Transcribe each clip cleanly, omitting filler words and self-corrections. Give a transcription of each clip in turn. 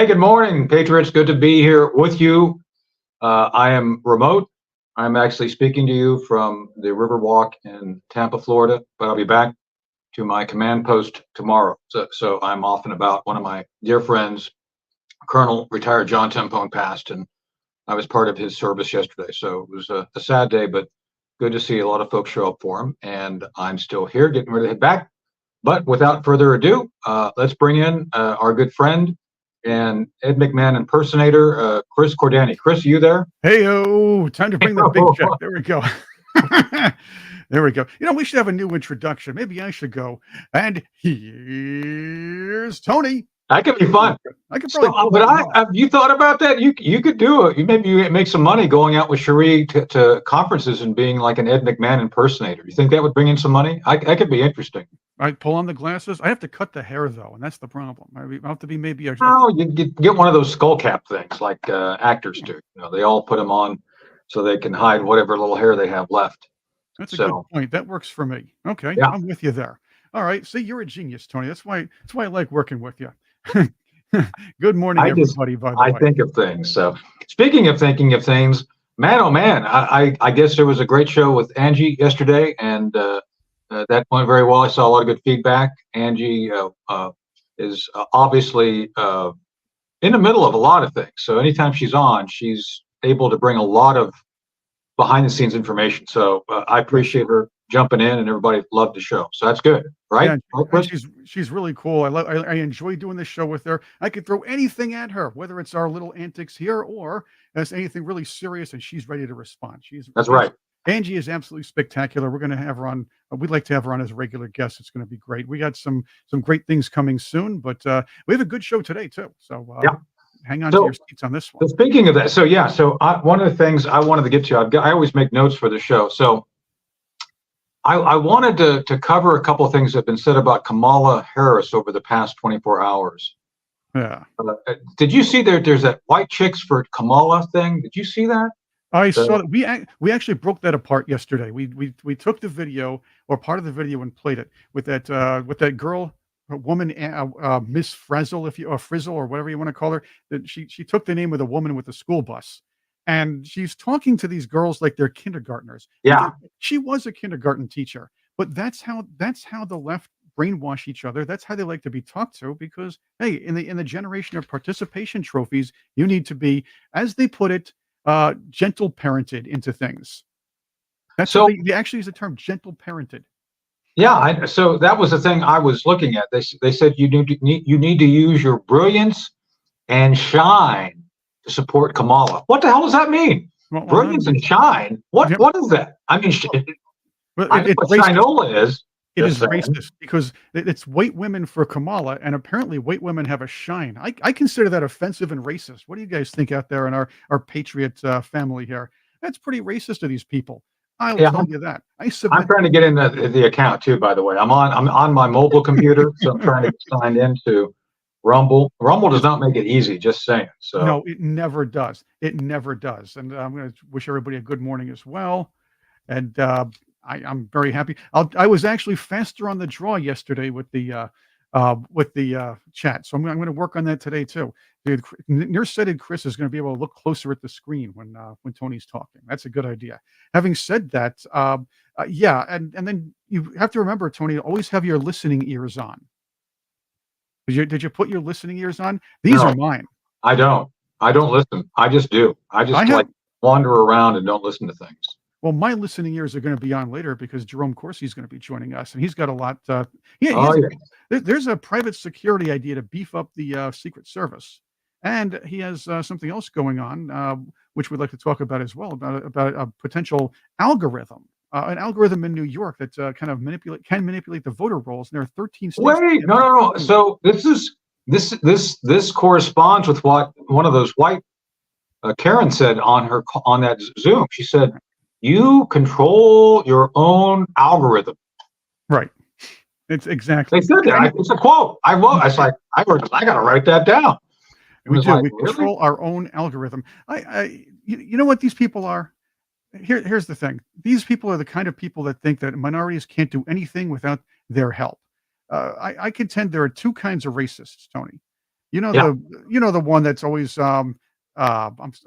Hey, good morning, Patriots. Good to be here with you. I am remote. I'm actually speaking to you from the Riverwalk in Tampa, Florida, but I'll be back to my command post tomorrow. So I'm off and about. One of my dear friends, Colonel retired John Tempone, passed, and I was part of his service yesterday. So it was a sad day, but good to see a lot of folks show up for him. And I'm still here, getting ready to head back. But without further ado, let's bring in our good friend and Ed McMahon impersonator, Chris Cordani. Chris, are you there? Hey, time to bring the big check. There we go. There we go. We should have a new introduction. Maybe I should go. And here's Tony. That could be fun. I could probably. Have you thought about that? You could do it. You make some money going out with Cherie to conferences and being like an Ed McMahon impersonator. You think that would bring in some money? I could be interesting. I pull on the glasses. I have to cut the hair though, and that's the problem. I have to be maybe a. No, you get one of those skull cap things like actors do. They all put them on so they can hide whatever little hair they have left. That's a good point. That works for me. Okay, yeah. I'm with you there. All right. See, you're a genius, Tony. That's why I like working with you. Good morning, everybody. By the way, I think of things. So, speaking of thinking of things, man, oh man, I guess there was a great show with Angie yesterday, and that went very well. I saw a lot of good feedback. Angie is obviously in the middle of a lot of things. So anytime she's on, she's able to bring a lot of behind-the-scenes information. So I appreciate her jumping in, and everybody loved the show. So that's good, right? Yeah, she's really cool. I enjoy doing this show with her. I could throw anything at her, whether it's our little antics here or as anything really serious, and she's ready to respond. That's right. Angie is absolutely spectacular. We're going to have her on. We'd like to have her on as a regular guest. It's going to be great. We got some great things coming soon, but we have a good show today too. So yeah. Hang on to your seats on this one. So speaking of that, one of the things I wanted to get to, I always make notes for the show. So I wanted to cover a couple of things that have been said about Kamala Harris over the past 24 hours. Yeah. Did you see there's that white chicks for Kamala thing? Did you see that? I saw that. We actually broke that apart yesterday. We took the video or part of the video and played it with that girl, a woman, Miss Frizzle, or Frizzle or whatever you want to call her. That she took the name of the woman with the school bus, and she's talking to these girls like they're kindergartners. Yeah, she was a kindergarten teacher, but that's how the left brainwash each other. That's how they like to be talked to, because hey, in the generation of participation trophies, you need to be, as they put it, gentle parented into things. That's so they actually use the term gentle parented. Yeah, so that was the thing I was looking at. They said you need to use your brilliance and shine to support Kamala. What the hell does that mean? Well, brilliance and shine? What is that? I mean, I know what shinola is. It is racist because it's white women for Kamala, and apparently white women have a shine. I consider that offensive and racist. What do you guys think out there in our Patriot family here? That's pretty racist of these people. I'll tell you that. I'm trying to get in the account too, by the way. I'm on my mobile computer, so I'm trying to get signed into Rumble. Rumble does not make it easy, just saying. So no, it never does. It never does. And I'm going to wish everybody a good morning as well. And I'm very happy. I was actually faster on the draw yesterday with the chat, so I'm going to work on that today too. Dude, nearsighted Chris is going to be able to look closer at the screen when Tony's talking. That's a good idea. Having said that, yeah, and then you have to remember, Tony, always have your listening ears on. Did you put your listening ears on? These are mine. I don't listen. I just do. I just wander around and don't listen to things. Well, my listening ears are going to be on later because Jerome Corsi is going to be joining us, and he's got a lot. There's a private security idea to beef up the Secret Service, and he has something else going on, which we'd like to talk about as well, about a potential algorithm, an algorithm in New York that can manipulate the voter rolls. And there are 13 states. Wait, no. So this corresponds with what one of those white Karen said on that Zoom. She said, you control your own algorithm. Right. It's exactly. They said that. It's a quote. I got to write that down. We do. We control our own algorithm. You know what these people are? Here's the thing. These people are the kind of people that think that minorities can't do anything without their help. I contend there are two kinds of racists, Tony. Yeah. The one that's always I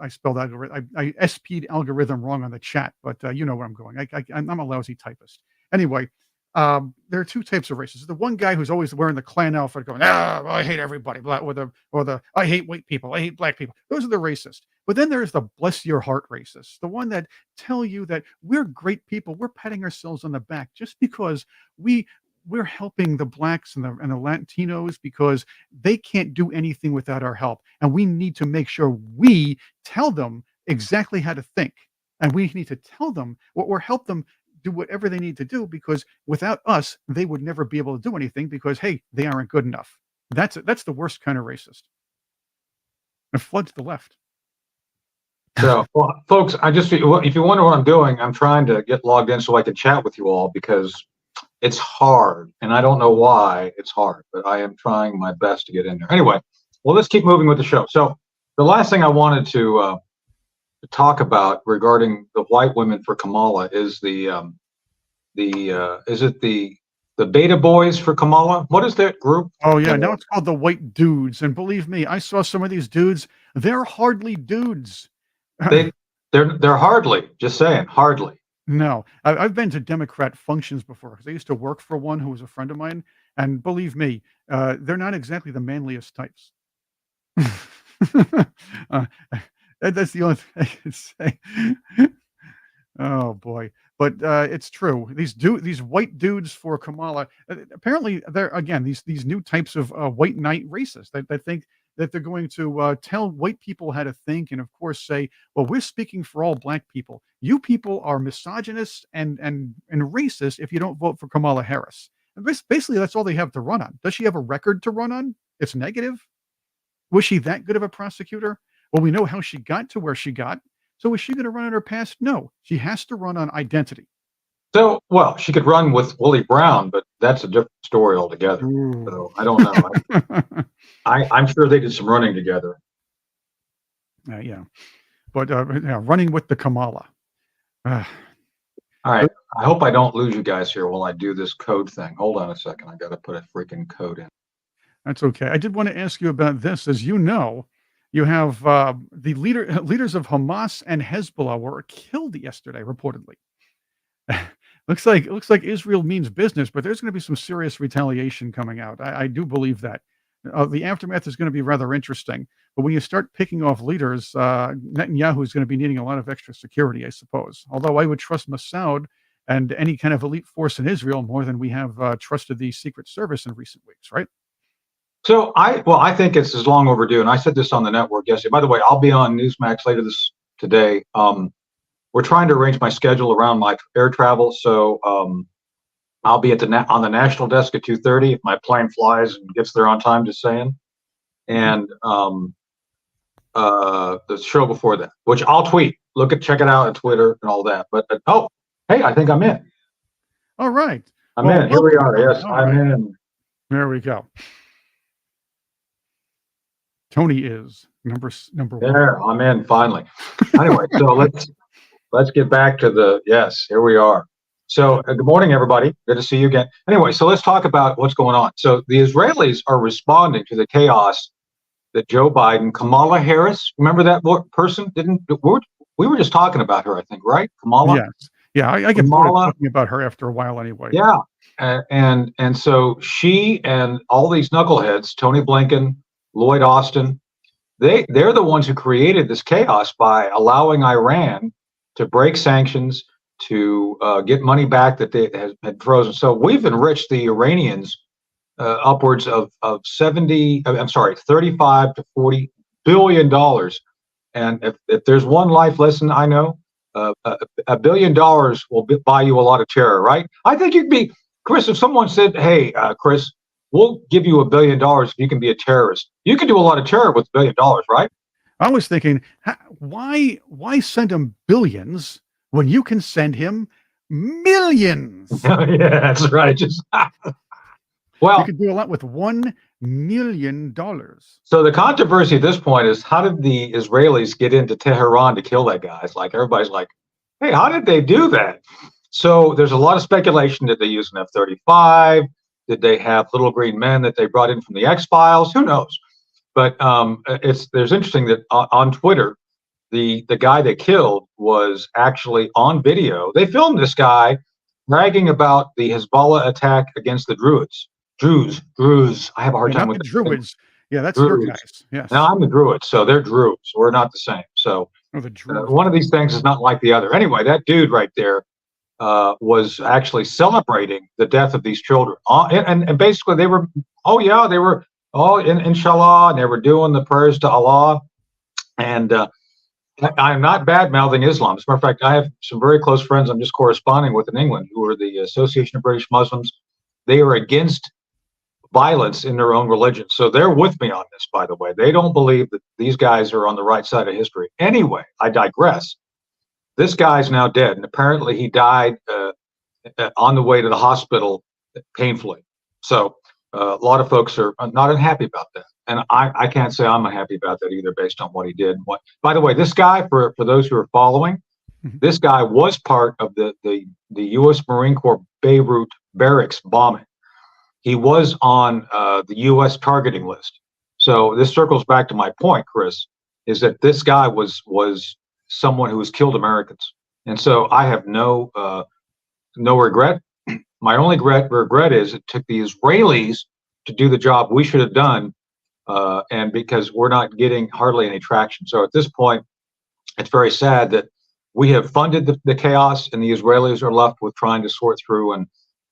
spelled algorithm. I SP'd algorithm wrong on the chat, but you know where I'm going. I'm a lousy typist. Anyway, there are two types of racists. The one guy who's always wearing the Klan outfit, going, well, I hate everybody, or the I hate white people, I hate black people. Those are the racists. But then there's the bless your heart racists, the one that tell you that we're great people, we're patting ourselves on the back just because we we're helping the blacks and the Latinos because they can't do anything without our help. And we need to make sure we tell them exactly how to think. And we need to tell them or help them do whatever they need to do because without us, they would never be able to do anything because, hey, they aren't good enough. That's the worst kind of racist. It floods the left. So, well, folks, if you wonder what I'm doing, I'm trying to get logged in so I can chat with you all because it's hard, and I don't know why it's hard, but I am trying my best to get in there. Anyway, well, let's keep moving with the show. So, the last thing I wanted to talk about regarding the white women for Kamala is is it the Beta Boys for Kamala? What is that group? Oh yeah, now it's called the White Dudes, and believe me, I saw some of these dudes. They're hardly dudes. They're hardly, just saying, hardly. No, I've been to Democrat functions before because I used to work for one who was a friend of mine, and believe me, they're not exactly the manliest types. uh, that's the only thing I can say. Oh boy, but it's true. These white dudes for Kamala. Apparently, they're again these new types of white knight racists that think that they're going to tell white people how to think, and of course say, "Well, we're speaking for all black people. You people are misogynist and racist if you don't vote for Kamala Harris." And basically, that's all they have to run on. Does she have a record to run on? It's negative. Was she that good of a prosecutor? Well, we know how she got to where she got. So is she going to run on her past? No, she has to run on identity. So, well, she could run with Willie Brown, but that's a different story altogether. Ooh. So I don't know. I'm sure they did some running together. Yeah, but yeah, running with the Kamala. All right. I hope I don't lose you guys here while I do this code thing. Hold on a second. I got to put a freaking code in. That's okay. I did want to ask you about this. As you know, you have the leaders of Hamas and Hezbollah were killed yesterday, reportedly. looks like Israel means business, but there's going to be some serious retaliation coming out. I do believe that. The aftermath is going to be rather interesting. But when you start picking off leaders, Netanyahu is going to be needing a lot of extra security, I suppose. Although I would trust Mossad and any kind of elite force in Israel more than we have trusted the Secret Service in recent weeks, right? So I think it's as long overdue, and I said this on the network yesterday. By the way, I'll be on Newsmax later today. We're trying to arrange my schedule around my air travel, so I'll be on the national desk at 2:30 if my plane flies and gets there on time. Just saying, and the show before that, which I'll tweet. Check it out on Twitter and all that. But oh, hey, I think I'm in. All right, I'm in. Here we are. Yes, I'm in. There we go. Tony is number one. There, I'm in finally. Anyway, so let's get back to yes, here we are. So good morning, everybody. Good to see you again. Anyway, so let's talk about what's going on. So the Israelis are responding to the chaos that Joe Biden, Kamala Harris, remember that person? We were just talking about her, I think, right? Kamala? Yes. Yeah, I get bored of talking about her after a while anyway. Yeah. And so she and all these knuckleheads, Tony Blinken, Lloyd Austin, they're the ones who created this chaos by allowing Iran to break sanctions, to get money back that they had frozen. So we've enriched the Iranians upwards of 35 to $40 billion. And if there's one life lesson I know, $1 billion will buy you a lot of terror, right? I think you'd be, Chris, if someone said, hey, Chris, we'll give you $1 billion if you can be a terrorist. You can do a lot of terror with $1 billion, right? I was thinking, why send him billions when you can send him millions? Yeah, that's right. Well, you could do a lot with $1 million. So the controversy at this point is, how did the Israelis get into Tehran to kill that guy? It's like everybody's like, hey, how did they do that? So there's a lot of speculation that they used an F-35. Did they have little green men that they brought in from the X-Files? Who knows? But there's interesting that on Twitter, the guy they killed was actually on video. They filmed this guy bragging about the Hezbollah attack against the Druze. I have a hard Yeah, time not with the the Druids. Yeah, that's your Druze. guys. Now Yes. I'm the Druids, so they're Druze. We're not the same. So Oh, the Druids. one of these things is not like the other. Anyway, that dude right there was actually celebrating the death of these children. And basically they were, oh yeah, they were, oh, inshallah, and they were doing the prayers to Allah. And I'm not bad mouthing Islam. As a matter of fact, I have some very close friends I'm just corresponding with in England who are the Association of British Muslims. They are against violence in their own religion. So they're with me on this, by the way. They don't believe that these guys are on the right side of history. Anyway, I digress. This guy's now dead, and apparently he died on the way to the hospital painfully. So a lot of folks are not unhappy about that. And I can't say I'm unhappy about that either based on what he did. By the way, this guy, for those who are following, this guy was part of the U.S. Marine Corps Beirut barracks bombing. He was on the U.S. targeting list. So this circles back to my point, Chris, is that this guy was someone who has killed Americans. And so I have no regret. My only regret is it took the Israelis to do the job we should have done, and because we're not getting hardly any traction. So at this point, it's very sad that we have funded the chaos, and the Israelis are left with trying to sort through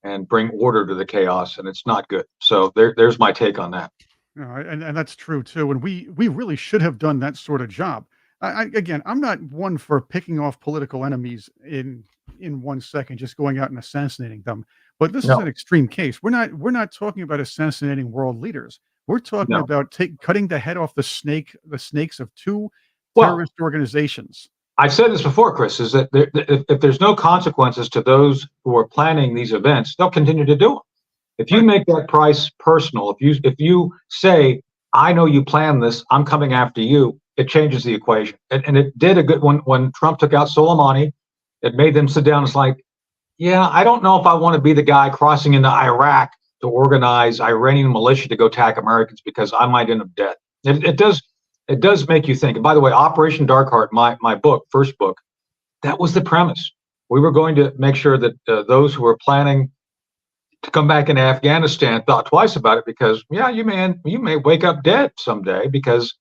and bring order to the chaos, and it's not good. So there's my take on that. And that's true too. And we really should have done that sort of job. Again, I'm not one for picking off political enemies in 1 second, just going out and assassinating them. But this is an No, extreme case. We're not talking about assassinating world leaders. We're talking no. about cutting the head off the snakes of two Well, terrorist organizations. I've said this before, Chris, is that if there's no consequences to those who are planning these events, they'll continue to do them. If you Right. make that price personal, if you say, I know you planned this, I'm coming after you, it changes the equation. And it did a good when Trump took out Soleimani, it made them sit down. It's like, yeah, I don't know if I want to be the guy crossing into Iraq to organize Iranian militia to go attack Americans because I might end up dead. It does make you think. And by the way, Operation Darkheart, my book, first book, that was the premise. We were going to make sure that those who were planning to come back in Afghanistan thought twice about it because, yeah, you may wake up dead someday because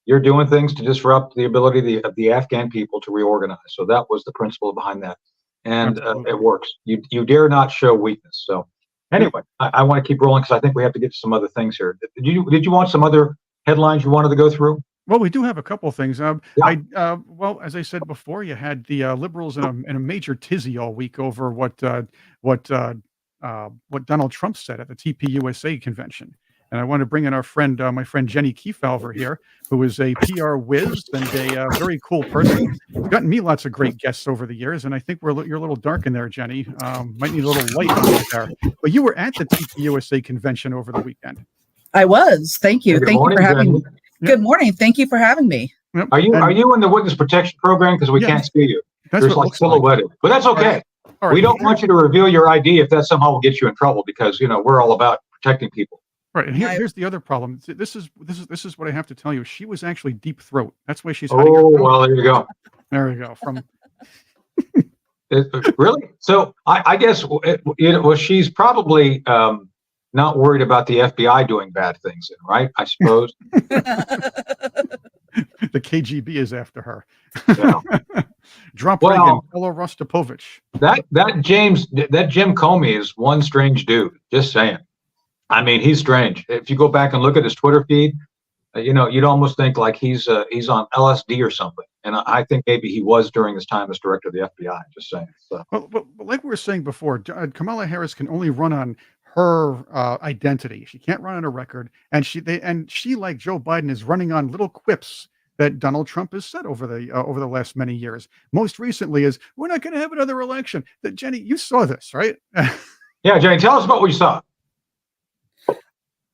you're doing things to disrupt the ability of the Afghan people to reorganize. So that was the principle behind that, and Absolutely. it works. You dare not show weakness. So anyway, I want to keep rolling because I think we have to get to some other things here. Did you want some other headlines you wanted to go through? Well, we do have a couple of things. Yeah. Well, as I said before, you had the liberals in a major tizzy all week over what what Donald Trump said at the TPUSA convention. And I want to bring in my friend Jenny Kefalver here, who is a PR whiz and a very cool person. You've gotten me lots of great guests over the years, and I think you're a little dark in there, Jenny. Might need a little light on you there. But you were at the TPUSA convention over the weekend. I was. Thank you. Good Thank you for morning, having me. Jenny. Good morning. Thank you for having me. Yep. Are you And in the witness protection program because we Yeah. can't see you? that's There's what it like looks like. silhouetted, but that's okay. All We right. don't want you to reveal your ID if that somehow will get you in trouble because we're all about protecting people. Right, and I- here's the other problem. This is what I have to tell you. She was actually deep throat. That's why she's hiding her Oh throat. well, there you go. There we go. From Really? So I guess she's probably not worried about the FBI doing bad things, then, right? I suppose. the KGB is after her. Yeah. Drop Well- Reagan, hello Rostopovich. That Jim Comey is one strange dude. Just saying. I mean, he's strange. If you go back and look at his Twitter feed, you'd almost think like he's on LSD or something. And I think maybe he was during his time as director of the FBI. Just saying. So. But like we were saying before, Kamala Harris can only run on her identity. She can't run on a record, and she like Joe Biden is running on little quips that Donald Trump has said over the last many years. Most recently is we're not going to have another election. Jenny, you saw this, right? Yeah, Jenny, tell us about what you saw.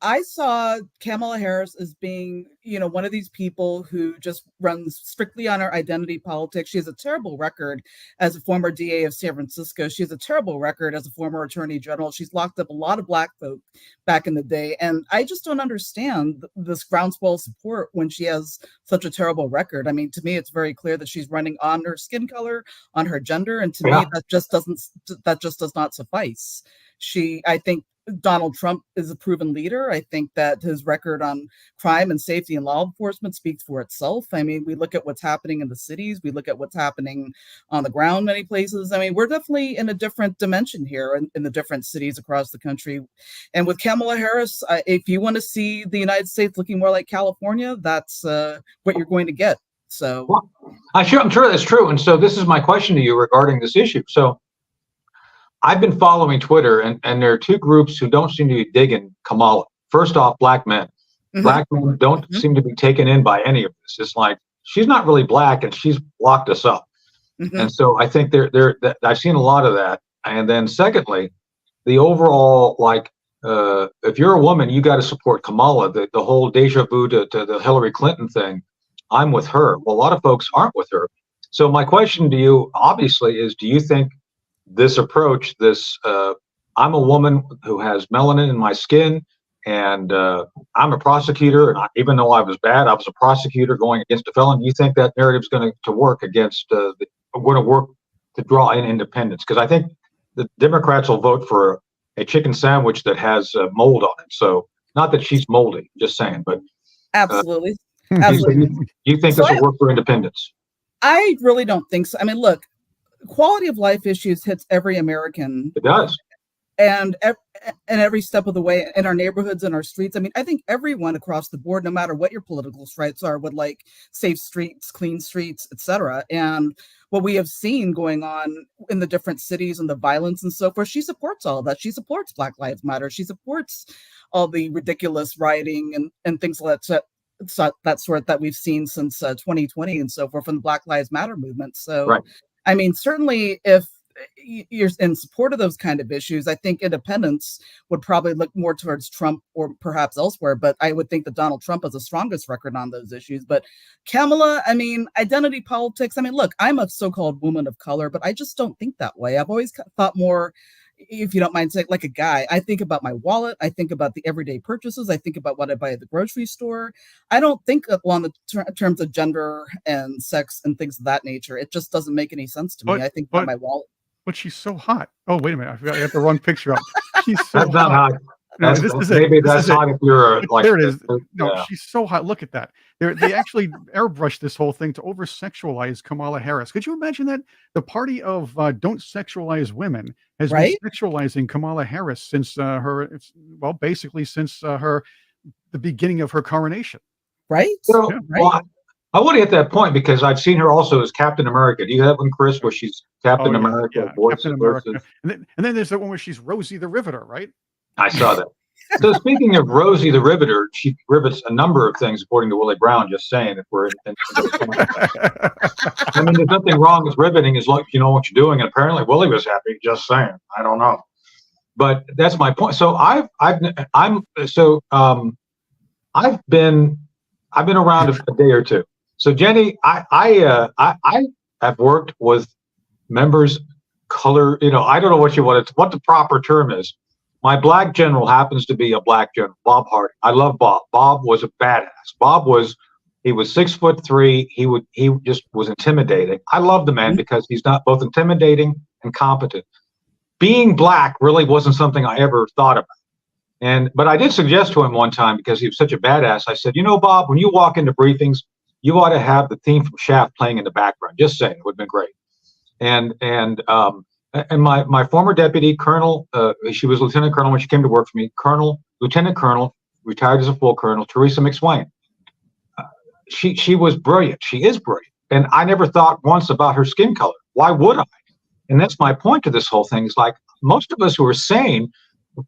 I saw Kamala Harris as being, one of these people who just runs strictly on her identity politics. She has a terrible record as a former DA of San Francisco. She has a terrible record as a former attorney general. She's locked up a lot of Black folk back in the day. And I just don't understand this groundswell support when she has such a terrible record. I mean, to me, it's very clear that she's running on her skin color, on her gender. And to me, that just does not suffice. I think Donald Trump is a proven leader. I think that his record on crime and safety and law enforcement speaks for itself. I mean, we look at what's happening in the cities. We look at what's happening on the ground many places. I mean, we're definitely in a different dimension here in the different cities across the country. And with Kamala Harris, if you want to see the United States looking more like California, that's what you're going to get. So, well, I'm sure that's true. And so this is my question to you regarding this issue. So I've been following Twitter, and there are two groups who don't seem to be digging Kamala. First off, Black men. Mm-hmm. Black men don't seem to be taken in by any of this. It's like, she's not really Black, and she's locked us up. Mm-hmm. And so I think I've seen a lot of that. And then secondly, the overall, if you're a woman, you got to support Kamala. The whole deja vu to the Hillary Clinton thing, I'm with her. Well, a lot of folks aren't with her. So my question to you, obviously, is do you think this approach, I'm a woman who has melanin in my skin, and I'm a prosecutor, and even though I was bad, I was a prosecutor going against a felon. You think that narrative's going to work against going to work to draw in independence? Because I think the Democrats will vote for a chicken sandwich that has mold on it. So not that she's moldy, just saying, but absolutely. You think this will work for independence? I really don't think so. I mean, look, quality of life issues hits every American. It does. And every step of the way in our neighborhoods and our streets. I mean, I think everyone across the board, no matter what your political stripes are, would like safe streets, clean streets, etc. And what we have seen going on in the different cities and the violence and so forth, she supports all of that. She supports Black Lives Matter. She supports all the ridiculous rioting and things like that sort that we've seen since 2020 and so forth from the Black Lives Matter movement. So, right. I mean, certainly if you're in support of those kind of issues, I think independents would probably look more towards Trump or perhaps elsewhere. But I would think that Donald Trump has the strongest record on those issues. But Kamala, I mean, identity politics. I mean, look, I'm a so-called woman of color, but I just don't think that way. I've always thought more, if you don't mind saying, like a guy. I think about my wallet. I think about the everyday purchases. I think about what I buy at the grocery store. I don't think along the terms of gender and sex and things of that nature. It just doesn't make any sense to me. I think about my wallet. But she's so hot. Oh, wait a minute. I forgot. I got the wrong picture up. She's so That's not hot. No, maybe that's hot if you're like. There it is. No, yeah. She's so hot. Look at that. They actually airbrushed this whole thing to over-sexualize Kamala Harris. Could you imagine that? The party of don't sexualize women has been sexualizing Kamala Harris since basically since the beginning of her coronation. Right. So, right. I want to hit that point because I've seen her also as Captain America. Do you have one, Chris, where she's Captain America? Yeah, Captain America. And then there's that one where she's Rosie the Riveter, right? I saw that. So speaking of Rosie the Riveter, she rivets a number of things, according to Willie Brown. Just saying, if we're I mean, there's nothing wrong with riveting as long as you know what you're doing. And apparently, Willie was happy. Just saying. I don't know, but that's my point. So I've been around a day or two. So Jenny, I have worked with members, color. I don't know what the proper term is. My Black general happens to be a Black general, Bob Harding. I love Bob. Bob was a badass. He was 6'3". He just was intimidating. I love the man because he's not both intimidating and competent. Being Black really wasn't something I ever thought about. But I did suggest to him one time, because he was such a badass, I said, Bob, when you walk into briefings, you ought to have the theme from Shaft playing in the background. Just saying, it would have been great. And my former deputy colonel, she was lieutenant colonel when she came to work for me. Lieutenant colonel, retired as a full colonel, Teresa McSwain. She was brilliant. She is brilliant. And I never thought once about her skin color. Why would I? And that's my point to this whole thing. Is like most of us who are sane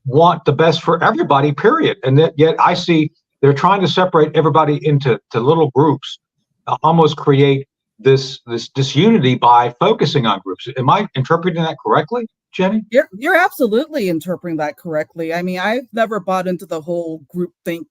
want the best for everybody, period. And yet I see they're trying to separate everybody into little groups, almost create this disunity by focusing on groups. Am I interpreting that correctly? Jenny? You're absolutely interpreting that correctly. I mean, I've never bought into the whole group think.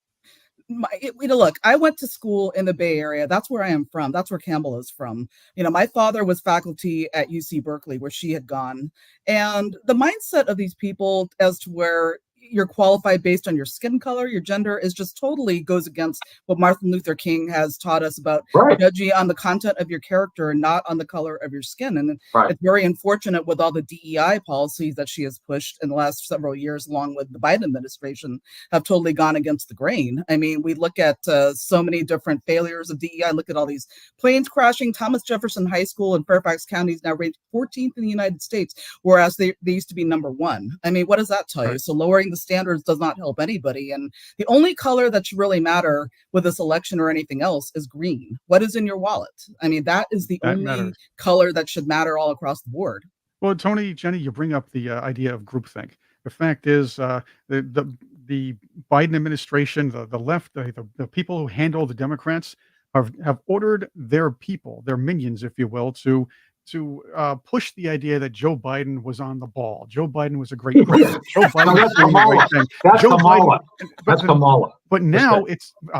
Look, I went to school in the Bay Area. That's where I am from. That's where Campbell is from. My father was faculty at UC Berkeley, where she had gone. And the mindset of these people as to where you're qualified based on your skin color, your gender, is just totally goes against what Martin Luther King has taught us about judging on the content of your character and not on the color of your skin. And it's very unfortunate with all the DEI policies that she has pushed in the last several years, along with the Biden administration, have totally gone against the grain. I mean, we look at so many different failures of DEI. Look at all these planes crashing. Thomas Jefferson High School in Fairfax County is now ranked 14th in the United States, whereas they used to be number 1. I mean, what does that tell you? So lowering the standards does not help anybody. And the only color that should really matter with this election or anything else is green. What is in your wallet? I mean, that is the only color that should matter all across the board. Well, Tony, Jenny, you bring up the idea of groupthink. The fact is, the Biden administration, the left, the people who handle the Democrats have ordered their people, their minions, if you will, to push the idea that Joe Biden was on the ball. Joe Biden was a great president. Joe Biden was doing the right thing. That's Kamala. That's Kamala. But now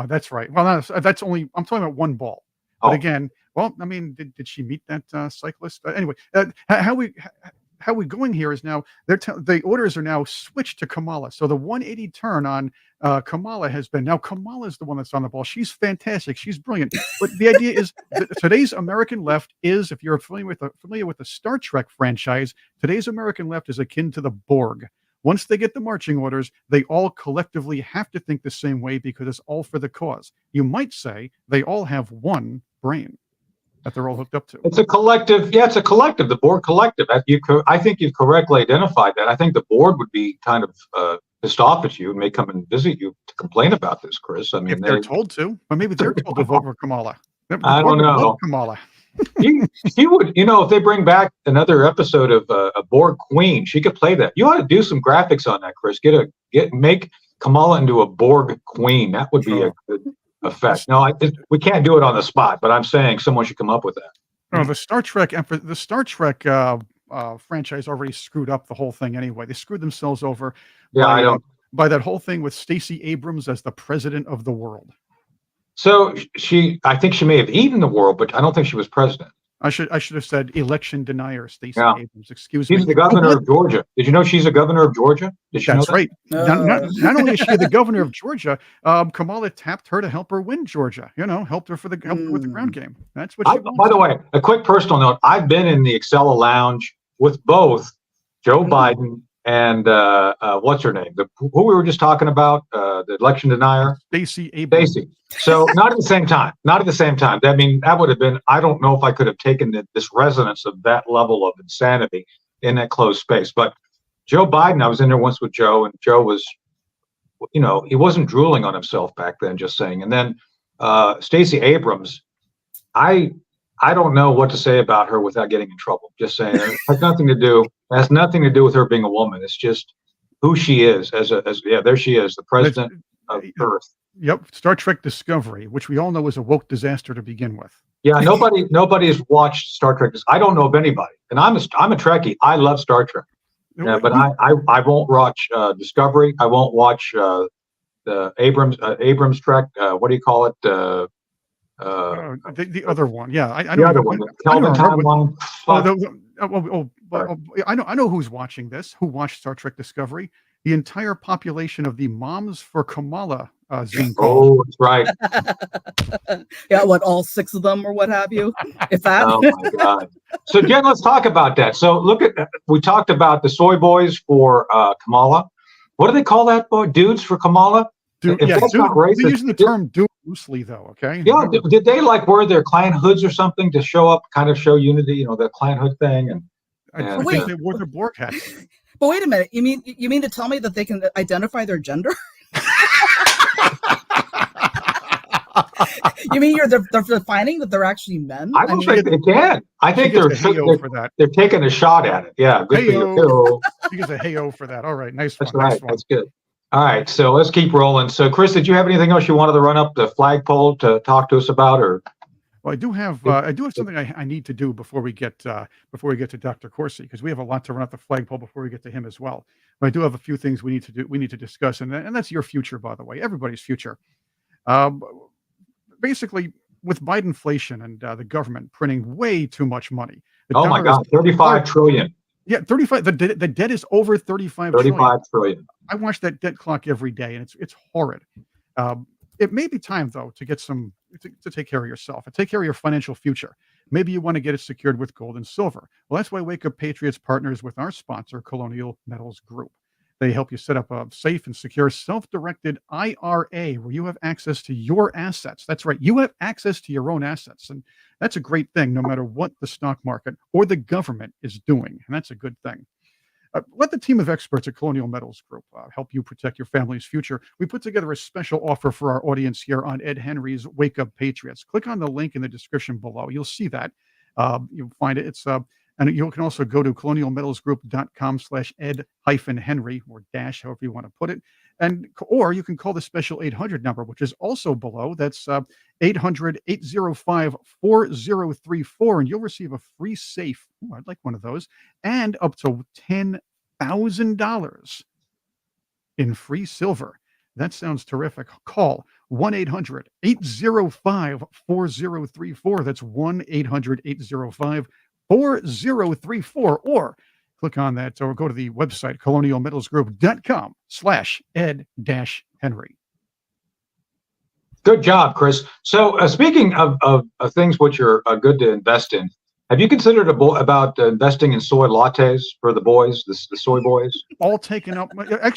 that's right. Well, that's only, I'm talking about one ball. But again, well, I mean, did she meet that cyclist? Anyway, how we going here is now the orders are now switched to Kamala. So the 180 turn on Kamala has been, now Kamala is the one that's on the ball. She's fantastic. She's brilliant. But the idea is that today's American left is, if you're familiar with the Star Trek franchise, today's American left is akin to the Borg. Once they get the marching orders, they all collectively have to think the same way because it's all for the cause. You might say they all have one brain that they're all hooked up to. It's a collective. Yeah, it's a collective, the Borg collective. I think you've correctly identified that. I think the board would be kind of pissed off at you and may come and visit you to complain about this, Chris. I mean, if they're told to, or maybe they're told to vote for Kamala. I don't know. Kamala. She would, if they bring back another episode of a Borg Queen, she could play that. You ought to do some graphics on that, Chris. Make Kamala into a Borg Queen. That would be a good effect. No, we can't do it on the spot, but I'm saying someone should come up with that. No, the Star Trek franchise already screwed up the whole thing anyway. They screwed themselves over by that whole thing with Stacey Abrams as the president of the world. So I think she may have eaten the world, but I don't think she was president. I should have said election denier Stacey Abrams. Excuse me. She's the governor of Georgia. Did you know she's a governor of Georgia? That's right. Not only is she the governor of Georgia, Kamala tapped her to help her win Georgia. Helped her with the ground game. That's what she wants. By the way, a quick personal note: I've been in the Excella Lounge with both Joe Biden and what's her name? Who we were just talking about, the election denier, Stacey Abrams. Stacey. So not at the same time. Not at the same time. I mean, that would have been. I don't know if I could have taken this resonance of that level of insanity in that closed space. But Joe Biden, I was in there once with Joe, and Joe was, he wasn't drooling on himself back then. Just saying. And then Stacey Abrams, I don't know what to say about her without getting in trouble. Just saying, it has nothing to do. It has nothing to do with her being a woman. It's just who she is there she is, the president of Earth. Yep, Star Trek Discovery, which we all know is a woke disaster to begin with. Yeah, nobody has watched Star Trek. I don't know of anybody, and I'm a Trekkie. I love Star Trek. Yeah, but I won't watch Discovery. I won't watch the Abrams Trek. What do you call it? The other one. Yeah, I the other one. Kelvin timeline. I know who's watching this. Who watched Star Trek Discovery? The entire population of the Moms for Kamala Zine calls. Oh, that's right. Yeah, all 6 of them or what have you? If that. Oh my God. So Jen, let's talk about that. So we talked about the soy boys for Kamala. What do they call that boy? Dudes for Kamala? Dude, not racist, they're using the term dude loosely though. Okay. Yeah. Did they wear their Klan hoods or something to show unity? The Klan hood thing, and I think they wore their Borg hats. But wait a minute. You mean to tell me that they can identify their gender? You mean they're defining that they're actually men? I don't think they can. I think they're taking a shot at it. Yeah, good for you. You get a hey-o for that. All right, nice. That's one. Right. That's good. All right, so let's keep rolling. So, Chris, did you have anything else you wanted to run up the flagpole to talk to us about, or? Well, I do have something I need to do before we get to Dr. Corsi, because we have a lot to run up the flagpole before we get to him as well. But I do have a few things we need to do. We need to discuss, and that's your future, by the way, everybody's future. Um, Basically, with Biden inflation and the government printing way too much money, the Oh my dollar is God, 35 trillion. yeah 35. The debt is over 35 trillion. 35 trillion. I watch that debt clock every day, and it's horrid. Um, it may be time though to get to take care of yourself and take care of your financial future. Maybe you want to get it secured with gold and silver. Well, that's why Wake Up Patriots partners with our sponsor, Colonial Metals Group. They help you set up a safe and secure self-directed IRA where you have access to your assets. That's right. You have access to your own assets. And that's a great thing, no matter what the stock market or the government is doing. And that's a good thing. Let the team of experts at Colonial Metals Group help you protect your family's future. We put together a special offer for our audience here on Ed Henry's Wake Up Patriots. Click on the link in the description below. You'll see that. You'll find it. And you can also go to colonialmetalsgroup.com/Ed-Henry or dash, however you want to put it. Or you can call the special 800 number, which is also below. That's 800-805-4034. And you'll receive a free safe. Ooh, I'd like one of those. And up to $10,000 in free silver. That sounds terrific. Call 1-800-805-4034. That's 1-800-805-4034, or click on that or go to the website colonialmetalsgroup.com/Ed-Henry. Good job, Chris. So speaking of things which are good to invest in, have you considered about investing in soy lattes for the boys, the soy boys? All taken up.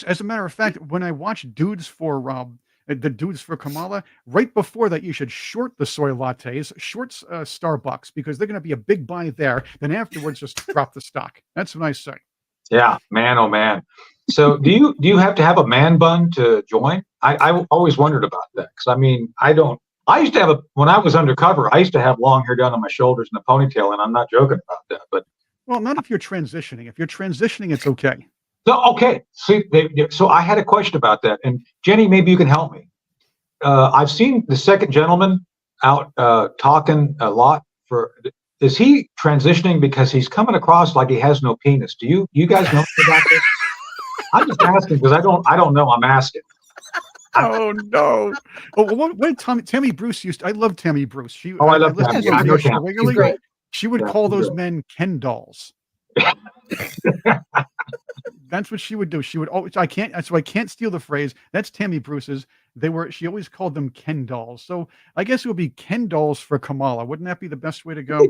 As a matter of fact, when I watch Dudes for Kamala, right before that, you should short the soy lattes, short Starbucks, because they're going to be a big buy there. Then afterwards, just drop the stock. That's what I say. Yeah, man, oh man. So do you have to have a man bun to join? I always wondered about that, because I mean, I used to have when I was undercover, I used to have long hair down on my shoulders and a ponytail, and I'm not joking about that. But well, not if you're transitioning. If you're transitioning, it's okay. So okay, so I had a question about that, and Jenny, maybe you can help me. I've seen the second gentleman out talking a lot. Is he transitioning because he's coming across like he has no penis? Do you guys know about this? I'm just asking because I don't know. I'm asking. Oh no! Oh, when Tammy Bruce I love Tammy Bruce. I love Tammy. I know Tammy. Regularly. She would call those men Ken dolls. That's what she would do. She would always. I can't steal the phrase. That's Tammy Bruce's. She always called them Ken dolls. So I guess it would be Ken dolls for Kamala. Wouldn't that be the best way to go?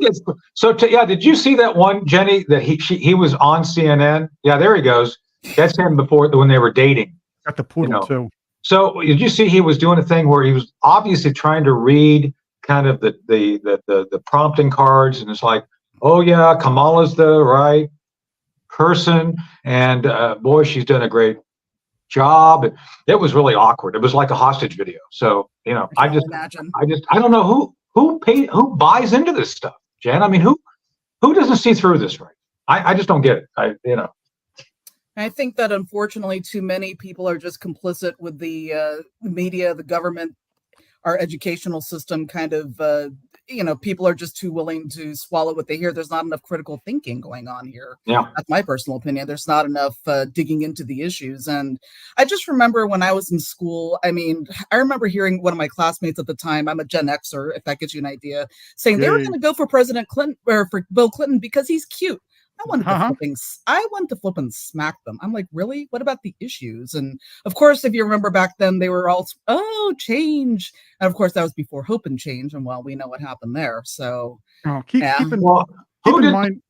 So did you see that one, Jenny? That he was on CNN. Yeah, there he goes. That's him before when they were dating. Got the poodle too. So did you see he was doing a thing where he was obviously trying to read kind of the prompting cards, and it's like, oh yeah, Kamala's the right person, and boy, she's done a great job. It was really awkward. It was like a hostage video. So I don't know who buys into this stuff, Jen. I mean, who doesn't see through this, right? I just don't get it. I think that unfortunately too many people are just complicit with the media, the government, our educational system kind of, people are just too willing to swallow what they hear. There's not enough critical thinking going on here. Yeah. That's my personal opinion. There's not enough digging into the issues. And I just remember when I was in school, I remember hearing one of my classmates at the time, I'm a Gen Xer, if that gives you an idea, saying they were going to go for President Clinton or for Bill Clinton because he's cute. I wanted to flip and smack them. I'm like, really? What about the issues? And of course, if you remember back then, they were all, change. And of course, that was before hope and change. And well, we know what happened there. So keep in mind,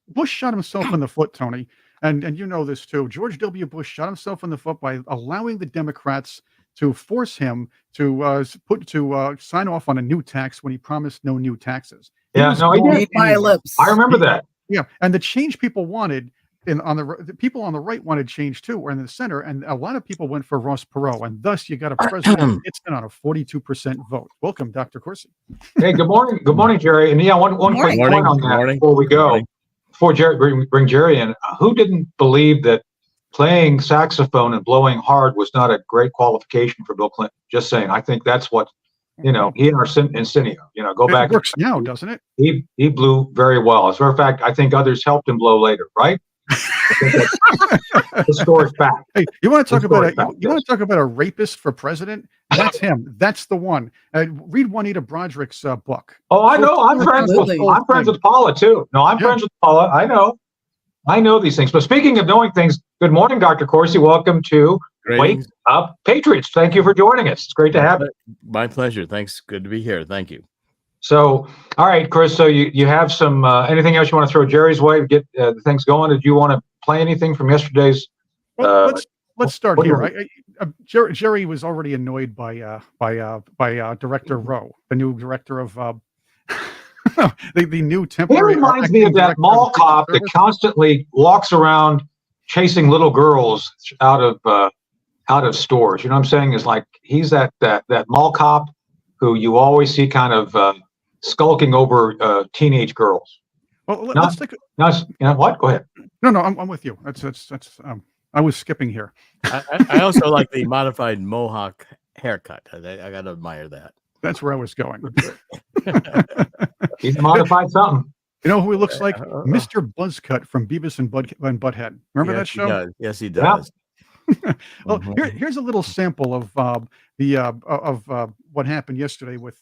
Bush shot himself in the foot, Tony. And you know this too. George W. Bush shot himself in the foot by allowing the Democrats to force him to sign off on a new tax when he promised no new taxes. He did. My lips. I remember that. Yeah, and the change people wanted, the people on the right wanted change too, or in the center, and a lot of people went for Ross Perot, and thus you got a president it's been on a 42% vote. Welcome, Dr. Corsi. Hey, good morning, Jerry. And one quick point on that before we go, before Jerry bring Jerry in. Who didn't believe that playing saxophone and blowing hard was not a great qualification for Bill Clinton? Just saying. I think that's what You know, he and Arsenio, you know, go It back. works now, doesn't it? He blew very well. As a matter of fact, I think others helped him blow later, right? Historic fact. Hey, you want to talk about Historic fact, you want yes. to talk about a rapist for president? That's him. That's the one. Read Juanita Broderick's book. Oh, I know. I'm friends with Paula too. No, I'm friends with Paula. I know these things. But speaking of knowing things, good morning, Dr. Corsi. Welcome to Wake Up Patriots. Thank you for joining us. It's great to have you. My pleasure. Thanks. Good to be here. Thank you. So, all right, Chris. So you have some anything else you want to throw Jerry's way to get things going? Did you want to play anything from yesterday's? Well, let's start here. Jerry was already annoyed by Director Rowe, the new director of the new temporary. It reminds me of that mall cop that constantly walks around chasing little girls out of stores. You know what I'm saying? Is like he's that mall cop who you always see kind of skulking over teenage girls. Well, let's take. You know what? Go ahead. No, I'm with you. That's. I was skipping here. I also like the modified mohawk haircut. I got to admire that. That's where I was going. He's modified something. You know who he looks like? Mr. Buzzcut from Beavis and Butthead. Remember that show? He does. Yes, he does. Yeah. Well, here's a little sample of what happened yesterday with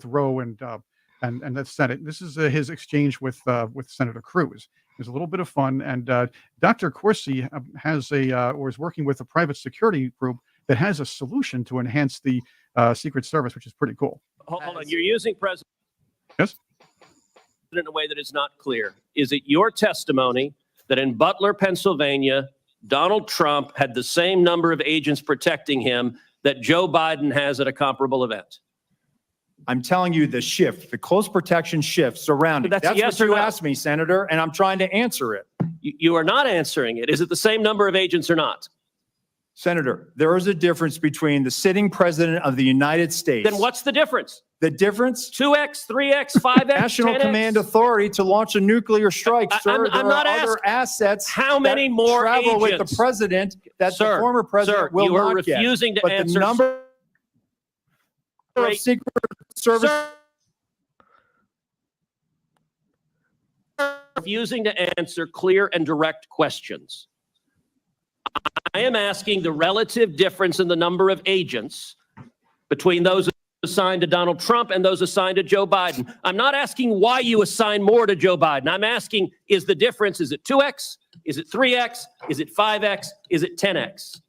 Rowe and the Senate. This is his exchange with Senator Cruz. There's a little bit of fun, and Dr. Corsi is working with a private security group that has a solution to enhance the Secret Service, which is pretty cool. Hold on, you're using President in a way that is not clear. Is it your testimony that in Butler, Pennsylvania, Donald Trump had the same number of agents protecting him that Joe Biden has at a comparable event? I'm telling you the shift, the close protection shift surrounding. That's yes what you or no? asked me, Senator, and I'm trying to answer it. You are not answering it. Is it the same number of agents or not? Senator, there is a difference between the sitting president of the United States. Then what's the difference? The difference? 2x, 3x, 5x, National 10x? Command Authority to launch a nuclear strike, sir. I'm not other asking assets how many more travel agents with the president that Sir, the former president will you are not get. refusing to But answer. the number of Secret Service. Refusing to answer clear and direct questions. I am asking the relative difference in the number of agents between those assigned to Donald Trump and those assigned to Joe Biden. I'm not asking why you assign more to Joe Biden. I'm asking, is the difference, is it 2x? Is it 3x? Is it 5x? Is it 10x?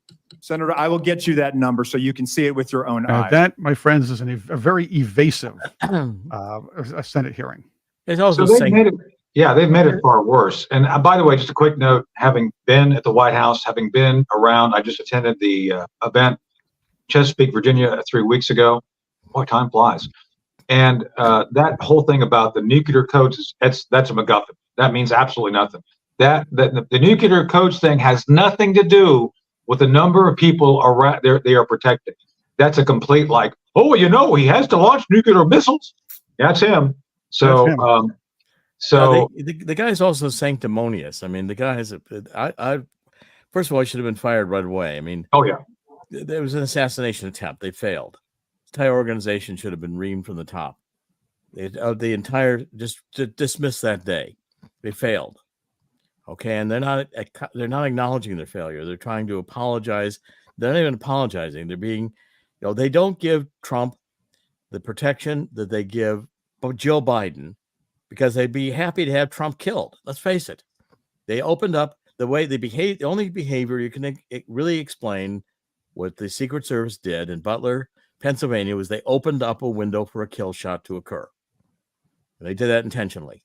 Senator, I will get you that number so you can see it with your own eyes. That, my friends, is a very evasive Senate hearing. It's also So they've made it far worse. And by the way, just a quick note, having been at the White House, having been around, I just attended the event, Chesapeake, Virginia, 3 weeks ago. Boy, time flies. And that whole thing about the nuclear codes, that's a MacGuffin. That means absolutely nothing. The nuclear codes thing has nothing to do with the number of people around they are protecting. That's a complete he has to launch nuclear missiles. That's him. So, the guy's also sanctimonious. I mean, the guy has first of all, he should have been fired right away. I mean, there was an assassination attempt. They failed. The entire organization should have been reamed from the top. The entire just dismissed that day. They failed. Okay, and they're not acknowledging their failure. They're trying to apologize. They're not even apologizing. They're being, they don't give Trump the protection that they give Joe Biden because they'd be happy to have Trump killed. Let's face it. They opened up the way they behave. The only behavior you can really explain what the Secret Service did in Butler, Pennsylvania, was they opened up a window for a kill shot to occur. And they did that intentionally.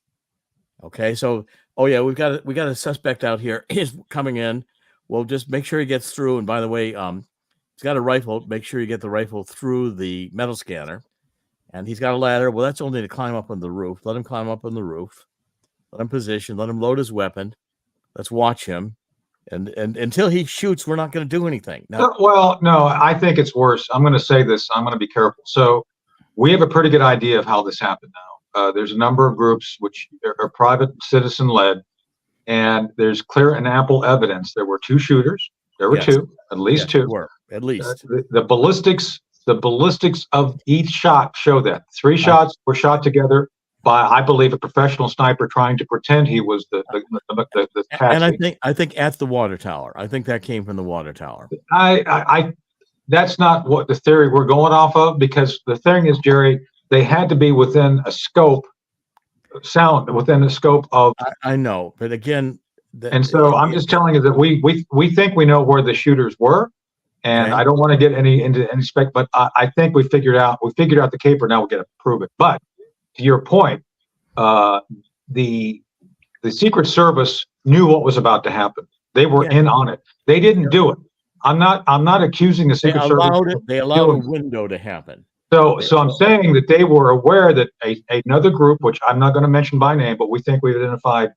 Okay, so we got a suspect out here. He's coming in. Well, just make sure he gets through. And by the way, he's got a rifle. Make sure you get the rifle through the metal scanner. And he's got a ladder. Well, that's only to climb up on the roof. Let him climb up on the roof. Let him position. Let him load his weapon. Let's watch him. And until he shoots, we're not going to do anything. Now, well, no, I think it's worse. I'm going to say this. I'm going to be careful. So we have a pretty good idea of how this happened now. There's a number of groups which are private citizen led, and there's clear and ample evidence. There were two shooters. There were two, at least two. At least. The ballistics The ballistics of each shot show that. 3 shots were shot together by, I believe, a professional sniper trying to pretend he was the And patsy. I think at the water tower. I think that came from the water tower. That's not what the theory we're going off of, because the thing is, Jerry, they had to be within a scope, within the scope of. I know, but again, and so I'm just telling you that we think we know where the shooters were, and Okay. I don't want to get into any spec, but I think we figured out the caper. Now we got to prove it. But to your point, the Secret Service knew what was about to happen. They were in on it. They didn't do it. I'm not accusing the Secret Service. They allowed a window to happen. So I'm saying that they were aware that another group, which I'm not going to mention by name, but we think we've identified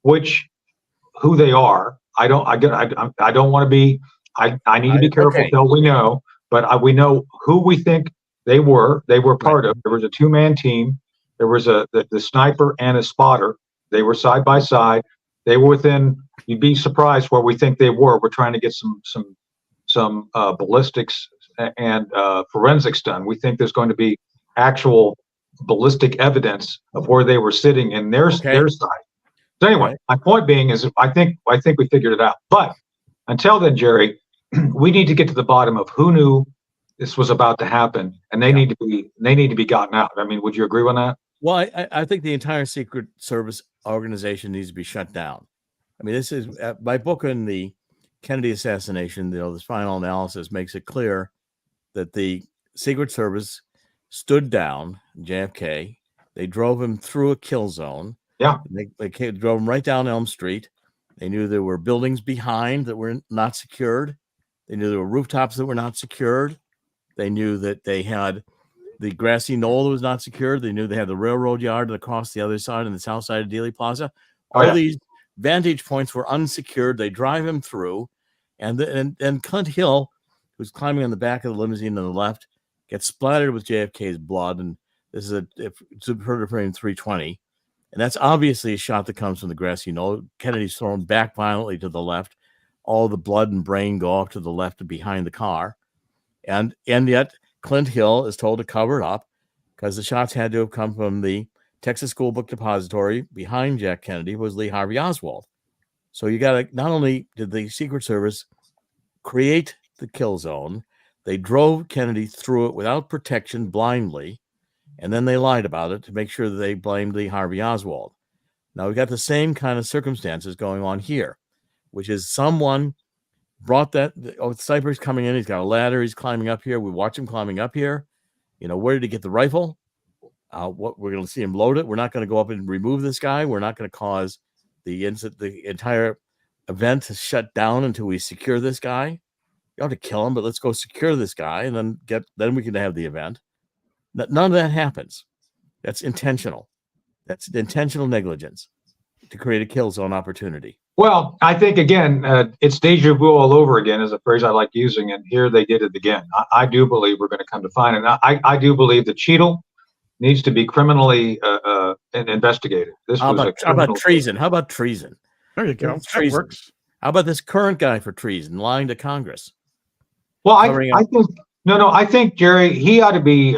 who they are. I don't want to be. I need to be careful till we know, but we know who we think they were. They were part of. There was a 2-man team. There was the sniper and a spotter. They were side by side. They were within. You'd be surprised where we think they were. We're trying to get some ballistics and forensics done. We think there's going to be actual ballistic evidence of where they were sitting in their side. So anyway, my point being is, I think we figured it out. But until then, Jerry, we need to get to the bottom of who knew this was about to happen, and they need to be gotten out. I mean, would you agree on that? Well, I think the entire Secret Service organization needs to be shut down. I mean, this is my book on the Kennedy assassination. This final analysis makes it clear that the Secret Service stood down JFK. They drove him through a kill zone. Yeah. They drove him right down Elm Street. They knew there were buildings behind that were not secured. They knew there were rooftops that were not secured. They knew that they had the grassy knoll that was not secured. They knew they had the railroad yard across the other side on the south side of Dealey Plaza. All these vantage points were unsecured. They drive him through, and Clint Hill, who's climbing on the back of the limousine on the left, gets splattered with JFK's blood. And this is a frame 320. And that's obviously a shot that comes from the grassy knoll. Kennedy's thrown back violently to the left. All the blood and brain go off to the left and behind the car. And yet Clint Hill is told to cover it up because the shots had to have come from the Texas School Book Depository behind Jack Kennedy was Lee Harvey Oswald. So you got to, not only did the Secret Service create the kill zone, they drove Kennedy through it without protection blindly, and then they lied about it to make sure that they blamed Lee Harvey Oswald. Now we got the same kind of circumstances going on here, which is someone brought that. The sniper's coming in. He's got a ladder. He's climbing up here. We watch him climbing up here. Where did he get the rifle? What we're going to see him load it. We're not going to go up and remove this guy. We're not going to cause the entire event to shut down until we secure this guy. You have to kill him, but let's go secure this guy, and then we can have the event. None of that happens. That's intentional. That's intentional negligence to create a kill zone opportunity. Well, I think, again, it's deja vu all over again is a phrase I like using, and here they did it again. I do believe we're going to come to find it. I do believe that Cheadle needs to be criminally investigated. How about treason? How about treason? There you go. That works. How about this current guy for treason, lying to Congress? Well, I think, Jerry, he ought to be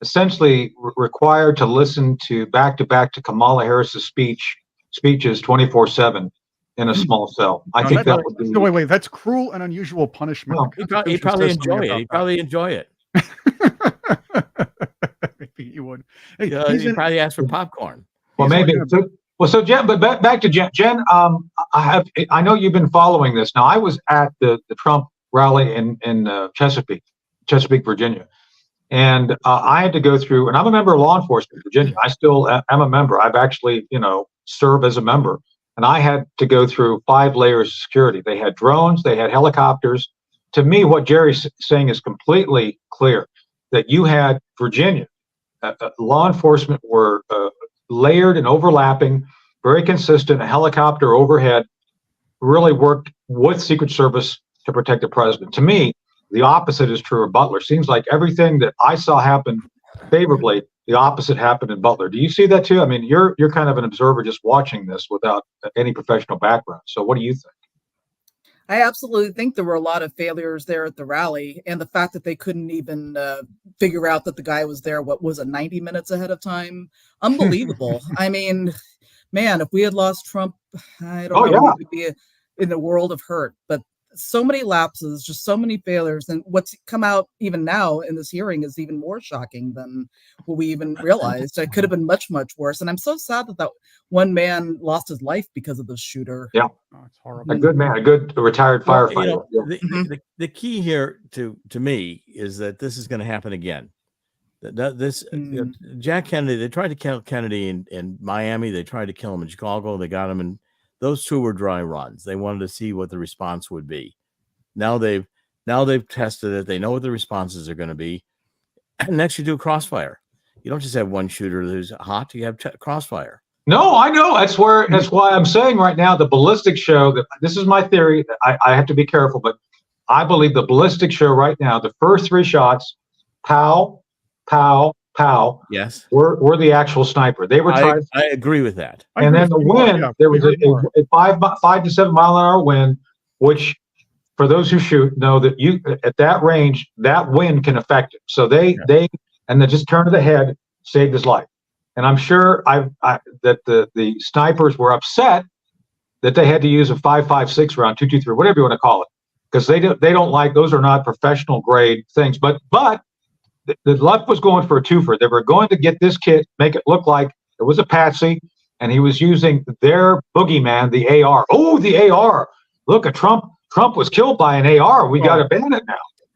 essentially required to listen to back to Kamala Harris's speeches 24/7 in a small cell. I think that would be. No, wait. That's cruel and unusual punishment. Well, he'd probably enjoy it. He'd probably enjoy it. Maybe he would. Hey, he'd probably ask for popcorn. Well, maybe. So Jen, but back to Jen. Jen, I know you've been following this. Now, I was at the Trump rally in Chesapeake, Virginia, and I had to go through. And I'm a member of law enforcement in Virginia. I still am a member. I've actually, served as a member, and I had to go through 5 layers of security. They had drones. They had helicopters. To me, what Jerry's saying is completely clear. That you had Virginia, law enforcement were layered and overlapping, very consistent. A helicopter overhead really worked with Secret Service to protect the president. To me, the opposite is true of Butler. Seems like everything that I saw happen favorably, the opposite happened in Butler. Do you see that too? I mean, you're kind of an observer just watching this without any professional background. So what do you think? I absolutely think there were a lot of failures there at the rally, and the fact that they couldn't even figure out that the guy was there, what was it, 90 minutes ahead of time? Unbelievable. I mean, man, if we had lost Trump, I don't know, we would be in a world of hurt. But so many lapses, just so many failures. And what's come out even now in this hearing is even more shocking than what we even realized. It could have been much, much worse. And I'm so sad that that one man lost his life because of the shooter. Yeah. Oh, it's horrible. A good man, a good retired firefighter. The key here to me is that this is going to happen again. Jack Kennedy, they tried to kill Kennedy in Miami. They tried to kill him in Chicago. They got him in. Those two were dry runs. They wanted to see what the response would be. Now they've tested it. They know what the responses are going to be. And next you do crossfire. You don't just have one shooter who's hot. You have crossfire. No, I know. That's why I'm saying right now the ballistics show that this is my theory. I have to be careful, but I believe the ballistics show right now, the first 3 shots, pow, pow, pow. Yes. Were the actual sniper. They were trying. I agree with that. And then the wind, there was a 5 to 7 mile an hour wind, which for those who shoot know that you at that range, that wind can affect it. So they just turn to the head, saved his life. And I'm sure that the snipers were upset that they had to use a 5.56 round, 223, whatever you want to call it, because they don't like, those are not professional grade things. But the left was going for a twofer. They were going to get this kid, make it look like it was a patsy, and he was using their boogeyman, the AR. Oh, the AR! Look, Trump was killed by an AR. We got to ban it now.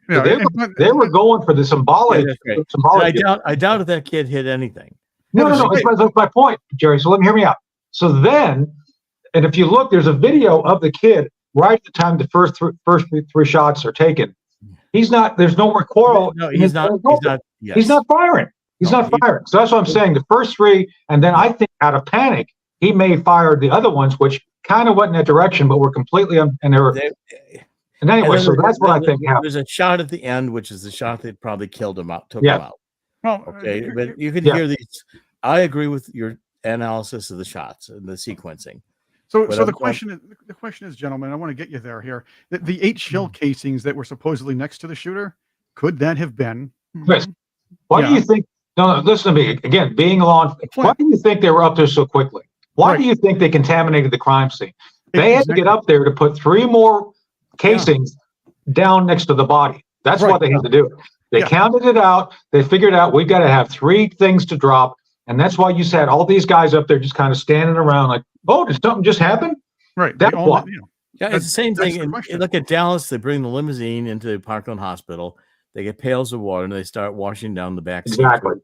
Yeah, so they were going for the symbolic. I doubt if that kid hit anything. No. That's my point, Jerry. So hear me out. So then, and if you look, there's a video of the kid right at the time the first 3 shots are taken. He's not. There's no recoil. No, he's not. He's not firing. He's not firing. So that's what I'm saying. The first 3, and then I think out of panic, he may have fired the other ones, which kind of went in that direction, but were completely and they were. And anyway, so that's what I think happened. There's a shot at the end, which is the shot that probably killed him out, took him out. Well, okay, but you can hear these. I agree with your analysis of the shots and the sequencing. So the question is, gentlemen, I want to get you there here. The 8 shell casings that were supposedly next to the shooter, could that have been? Chris, why do you think? No, listen to me again. Being along, why do you think they were up there so quickly? Why do you think they contaminated the crime scene? They had to get up there to put 3 more casings down next to the body. That's why they had to do it. They counted it out. They figured out we've got to have 3 things to drop. And that's why you said all these guys up there just kind of standing around like, oh, did something just happen? Right. That's why. Yeah, it's the same thing. Look at Dallas. They bring the limousine into Parkland Hospital. They get pails of water and they start washing down the back. Exactly.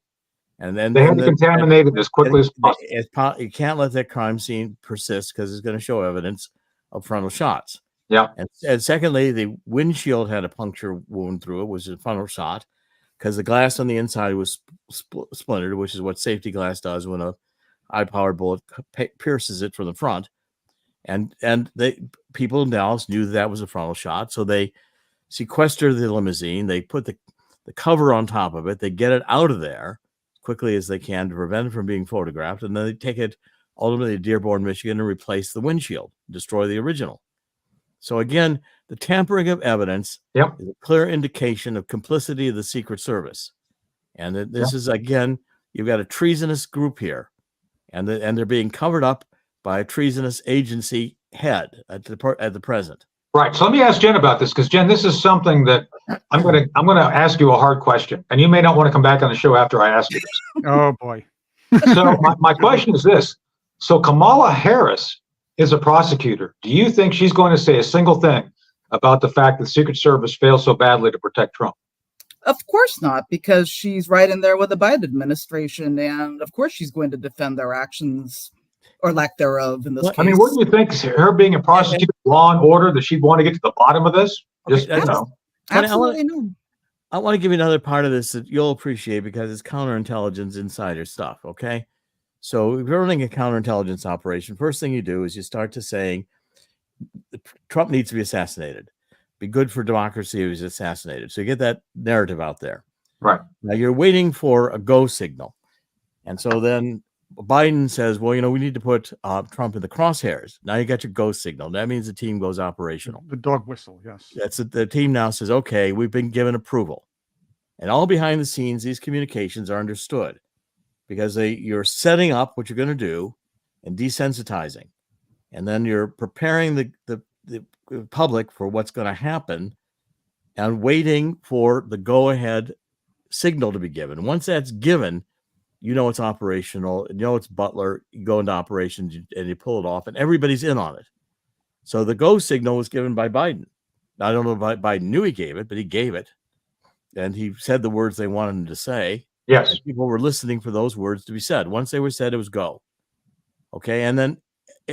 And then they had to contaminate it as quickly as possible. You can't let that crime scene persist because it's going to show evidence of frontal shots. Yeah. And secondly, the windshield had a puncture wound through it, was a frontal shot, because the glass on the inside was splintered, which is what safety glass does when a high-powered bullet pierces it from the front. And people in Dallas knew that was a frontal shot, so they sequestered the limousine. They put the cover on top of it. They get it out of there as quickly as they can to prevent it from being photographed, and then they take it ultimately to Dearborn, Michigan, and replace the windshield, destroy the original. So again, the tampering of evidence is a clear indication of complicity of the Secret Service. And this is, again, you've got a treasonous group here, and they're being covered up by a treasonous agency head at the present. Right. So let me ask Jen about this, because Jen, this is something that I'm going to ask you a hard question, and you may not want to come back on the show after I ask you this. Oh boy. So my question is this: so Kamala Harris is a prosecutor. Do you think she's going to say a single thing about the fact that the Secret Service failed so badly to protect Trump? Of course not, because she's right in there with the Biden administration, and of course she's going to defend their actions or lack thereof in this case. I mean, what do you think? Her being a prosecutor, law and order, that she'd want to get to the bottom of this? Just Absolutely no. I want to give you another part of this that you'll appreciate, because it's counterintelligence insider stuff. Okay. So if you're running a counterintelligence operation, first thing you do is you start to saying Trump needs to be assassinated. Be good for democracy if he's assassinated. So you get that narrative out there. Right. Now you're waiting for a go signal. And so then Biden says, well, we need to put Trump in the crosshairs. Now you got your go signal. That means the team goes operational. The dog whistle, yes. That's it. The team now says, okay, we've been given approval. And all behind the scenes, these communications are understood because you're setting up what you're going to do and desensitizing. And then you're preparing the public for what's going to happen and waiting for the go-ahead signal to be given. Once that's given, it's operational. It's Butler. You go into operations and you pull it off, and everybody's in on it. So the go signal was given by Biden. Now, I don't know if Biden knew he gave it, but he gave it. And he said the words they wanted him to say. Yes. And people were listening for those words to be said. Once they were said, it was go. Okay. And then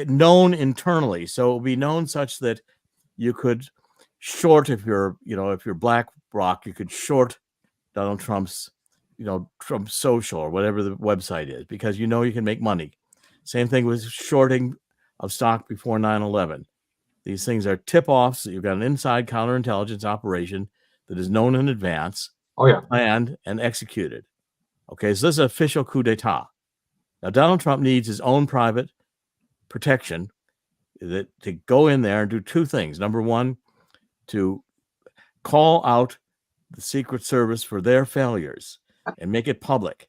known internally. So it will be known such that you could short, if you're BlackRock, you could short Donald Trump's, Trump social or whatever the website is, because you can make money. Same thing with shorting of stock before 9/11. These things are tip-offs that you've got an inside counterintelligence operation that is known in advance, planned and executed. Okay, so this is an official coup d'etat. Now, Donald Trump needs his own private protection to go in there and do two things. Number one, to call out the Secret Service for their failures and make it public.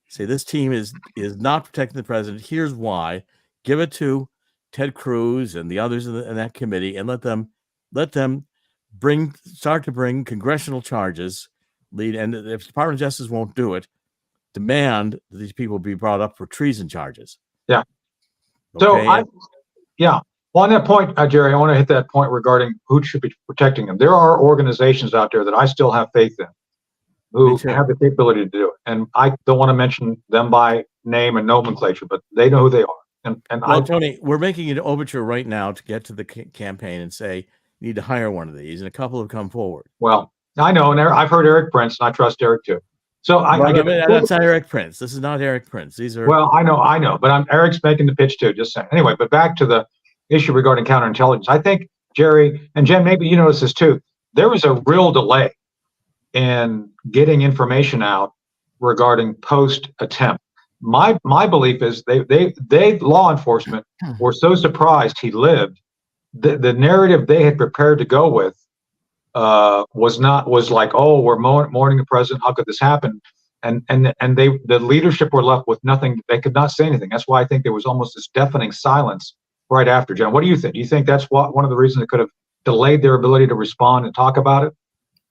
Say this team is not protecting the president. Here's why. Give it to Ted Cruz and the others in that committee, and let them start to bring congressional charges. And if the Department of Justice won't do it, demand that these people be brought up for treason charges. Yeah. Okay? So well, on that point, Jerry, I want to hit that point regarding who should be protecting them. There are organizations out there that I still have faith in who have the capability to do it. And I don't want to mention them by name and nomenclature, but they know who they are. And Tony, we're making an overture right now to get to the campaign and say, you need to hire one of these. And a couple have come forward. Well, I know. And I've heard Eric Prince, and I trust Eric too. So that's not Eric Prince. This is not Eric Prince. These are. Well, I know, but Eric's making the pitch too, just saying. Anyway, but back to the issue regarding counterintelligence. I think, Jerry and Jen, maybe you noticed this too. There was a real delay in getting information out regarding post attempt. My belief is they law enforcement were so surprised he lived. The narrative they had prepared to go with was like, oh, we're mourning the president. How could this happen? And the leadership were left with nothing. They could not say anything. That's why I think there was almost this deafening silence right after. Jen, what do you think? Do you think that's one of the reasons that could have delayed their ability to respond and talk about it?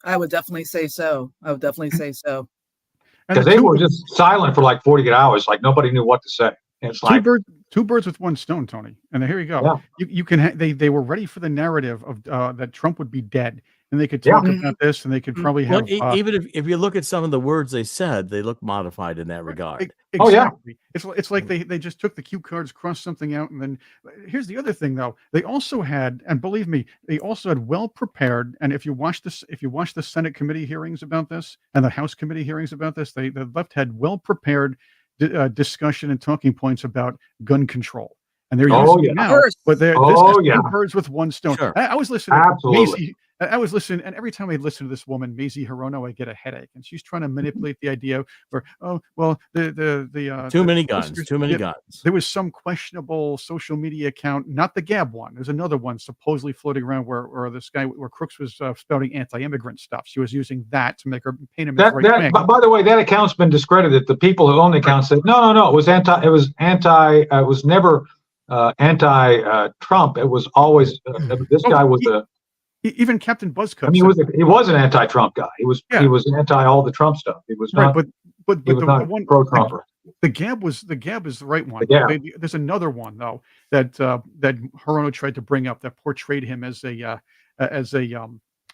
I would definitely say so. Because they were just silent for like 48 hours, like nobody knew what to say. And it's like two birds with one stone, Tony. And here you go. Yeah. You can. They were ready for the narrative of that Trump would be dead, and they could talk about this, and they could probably have. Even if you look at some of the words they said, they look modified in that regard. Exactly. It's like they just took the cue cards, crossed something out, and then here's the other thing though. They also had, and believe me, they also had well prepared. And if you watch the Senate committee hearings about this and the House committee hearings about this, the left had well prepared discussion and talking points about gun control. And they're using it now, but this is two birds with one stone. Sure. I was listening. Absolutely. I was listening, and every time I listen to this woman, Mazie Hirono, I get a headache, and she's trying to manipulate the idea where, oh, well, too many guns. There was some questionable social media account, not the Gab one. There's another one supposedly floating around where this guy, where Crooks was spouting anti-immigrant stuff. She was using that to make her paint him as right wing. By the way, that account's been discredited. The people who own the account said, no, it was it was never anti-Trump. It was always this guy was even Captain Buzzcut. I mean, he was an anti-Trump guy. He was anti all the Trump stuff. He was not. But the one pro-Trumper. The Gab is the right one. There's another one though that Hirono tried to bring up that portrayed him as an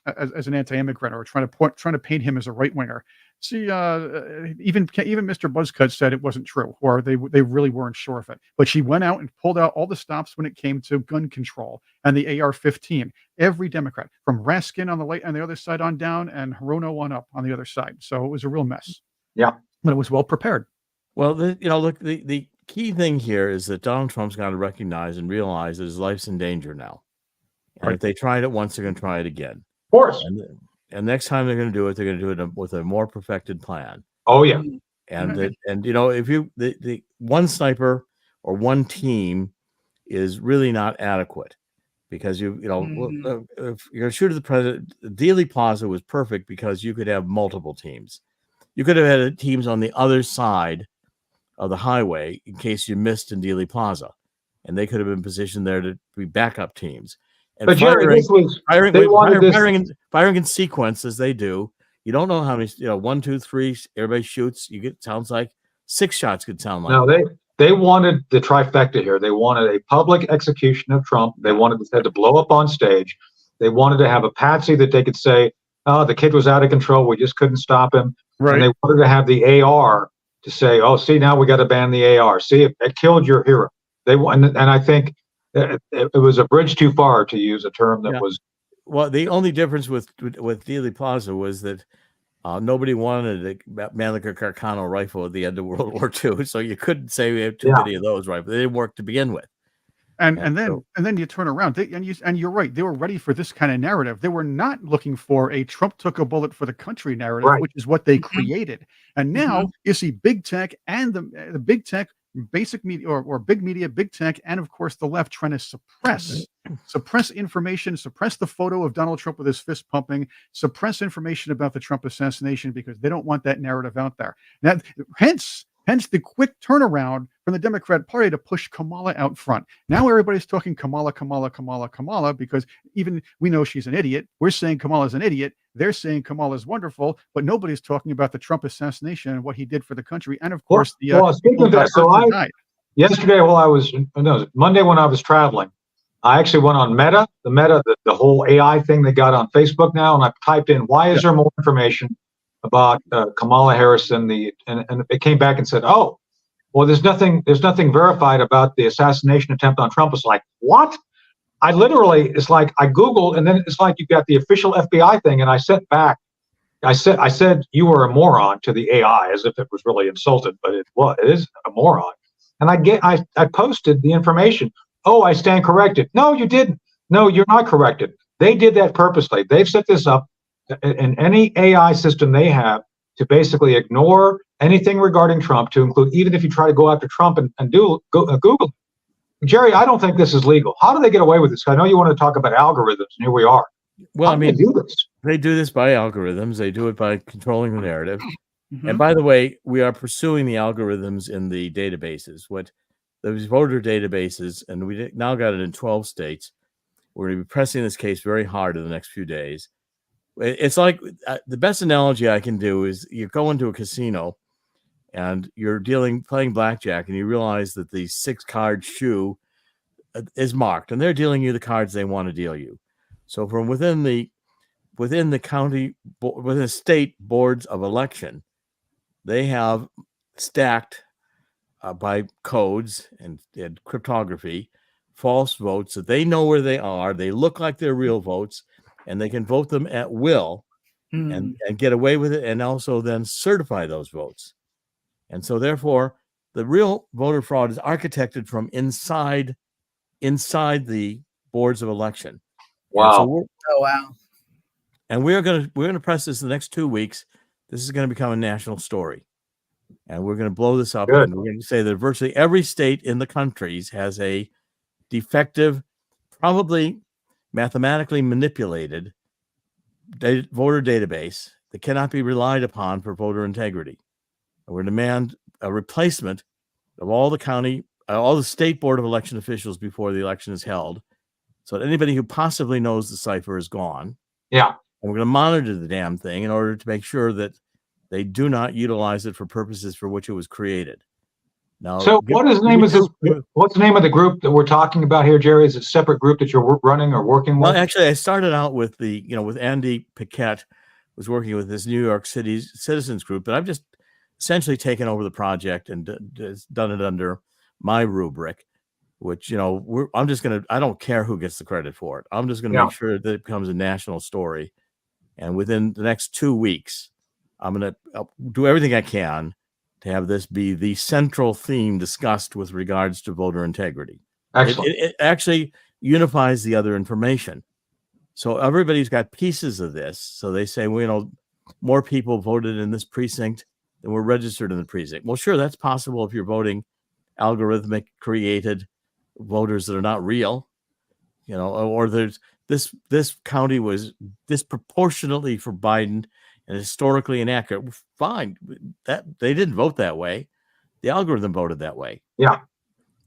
anti-immigrant, or trying to paint him as a right winger. See, even Mr. Buzzcut said it wasn't true, or they really weren't sure of it. But she went out and pulled out all the stops when it came to gun control and the AR-15. Every Democrat, from Raskin on the other side on down, and Hirono on up on the other side. So it was a real mess. Yeah, but it was well prepared. Well, look, the key thing here is that Donald Trump's got to recognize and realize that his life's in danger now. And if they tried it once, they're going to try it again. Of course. And next time they're going to do it with a more perfected plan. Oh yeah. And if the one sniper or one team is really not adequate, because if you're shooting the president, Dealey Plaza was perfect because you could have multiple teams. You could have had teams on the other side of the highway in case you missed in Dealey Plaza, and they could have been positioned there to be backup teams. And But Jerry, firing in sequence as they do. You don't know how many, 1, 2, 3, everybody shoots. Sounds like 6 shots could sound like. No, they wanted the trifecta here. They wanted a public execution of Trump. They wanted the Fed to blow up on stage. They wanted to have a patsy that they could say, oh, the kid was out of control. We just couldn't stop him. Right. And they wanted to have the AR to say, oh, see, now we got to ban the AR. See, it killed your hero. And I think it was a bridge too far, to use a term that was. Well, the only difference with Dealey Plaza was that nobody wanted a Mannlicher Carcano rifle at the end of World War II, so you couldn't say we have too many of those rifles. They didn't work to begin with. And then you turn around, and you're right. They were ready for this kind of narrative. They were not looking for a Trump took a bullet for the country narrative, which is what they created. And now you see big tech and the big tech, basic media or big media, big tech, and of course the left trying to suppress information, suppress the photo of Donald Trump with his fist pumping, suppress information about the Trump assassination because they don't want that narrative out there. Now, hence the quick turnaround from the Democrat Party to push Kamala out front. Now everybody's talking Kamala, because even we know she's an idiot. We're saying Kamala's an idiot. They're saying Kamala's wonderful, but nobody's talking about the Trump assassination and what he did for the country. And of course, speaking of that, yesterday Monday when I was traveling, I actually went on Meta, the whole AI thing they got on Facebook now, and I typed in, why is there more information about Kamala Harris and it came back and said, oh, well, there's nothing verified about the assassination attempt on Trump. It's like, what? It's like I Googled, and then it's like you got the official FBI thing, and I sent back. I said you were a moron to the AI, as if it was really insulted, but it is a moron. And I posted the information. Oh, I stand corrected. No, you didn't. No, you're not corrected. They did that purposely. They've set this up in any AI system they have to basically ignore anything regarding Trump, to include even if you try to go after Trump and do Google. Jerry, I don't think this is legal. How do they get away with this? I know you want to talk about algorithms, and here we are. Well, How do they do this? They do this by algorithms. They do it by controlling the narrative. And by the way, we are pursuing the algorithms in the databases. Those voter databases, and we now got it in 12 states. We're going to be pressing this case very hard in the next few days. It's like the best analogy I can do is you go into a casino and you're playing blackjack, and you realize that the 6-card shoe is marked, and they're dealing you the cards they want to deal you. So from within the state boards of election, they have stacked by codes and cryptography false votes that they know where they are. They look like they're real votes, and they can vote them at will and get away with it, and also then certify those votes. And so therefore, the real voter fraud is architected from inside the boards of election. Wow. And we're going to press this in the next 2 weeks. This is going to become a national story. And we're going to blow this up. Good. And we're going to say that virtually every state in the country has a defective, probably mathematically manipulated voter database that cannot be relied upon for voter integrity. And we're demand a replacement of all the state board of election officials before the election is held, so that anybody who possibly knows the cipher is gone. Yeah. And we're going to monitor the damn thing in order to make sure that they do not utilize it for purposes for which it was created. Now, so what's the name of the group that we're talking about here, Jerry? Is it a separate group that you're running or working with? Well, actually, I started out with with Andy Paquette, was working with this New York City citizens group, but I've just essentially taken over the project and done it under my rubric, which, I don't care who gets the credit for it. I'm just going to make sure that it becomes a national story. And within the next 2 weeks, I'm going to do everything I can to have this be the central theme discussed with regards to voter integrity. Excellent. It actually unifies the other information. So everybody's got pieces of this. So they say, well, more people voted in this precinct than were registered in the precinct. Well, sure, that's possible if you're voting algorithmic created voters that are not real, or there's this county was disproportionately for Biden and historically inaccurate. Fine, that they didn't vote that way. The algorithm voted that way. Yeah.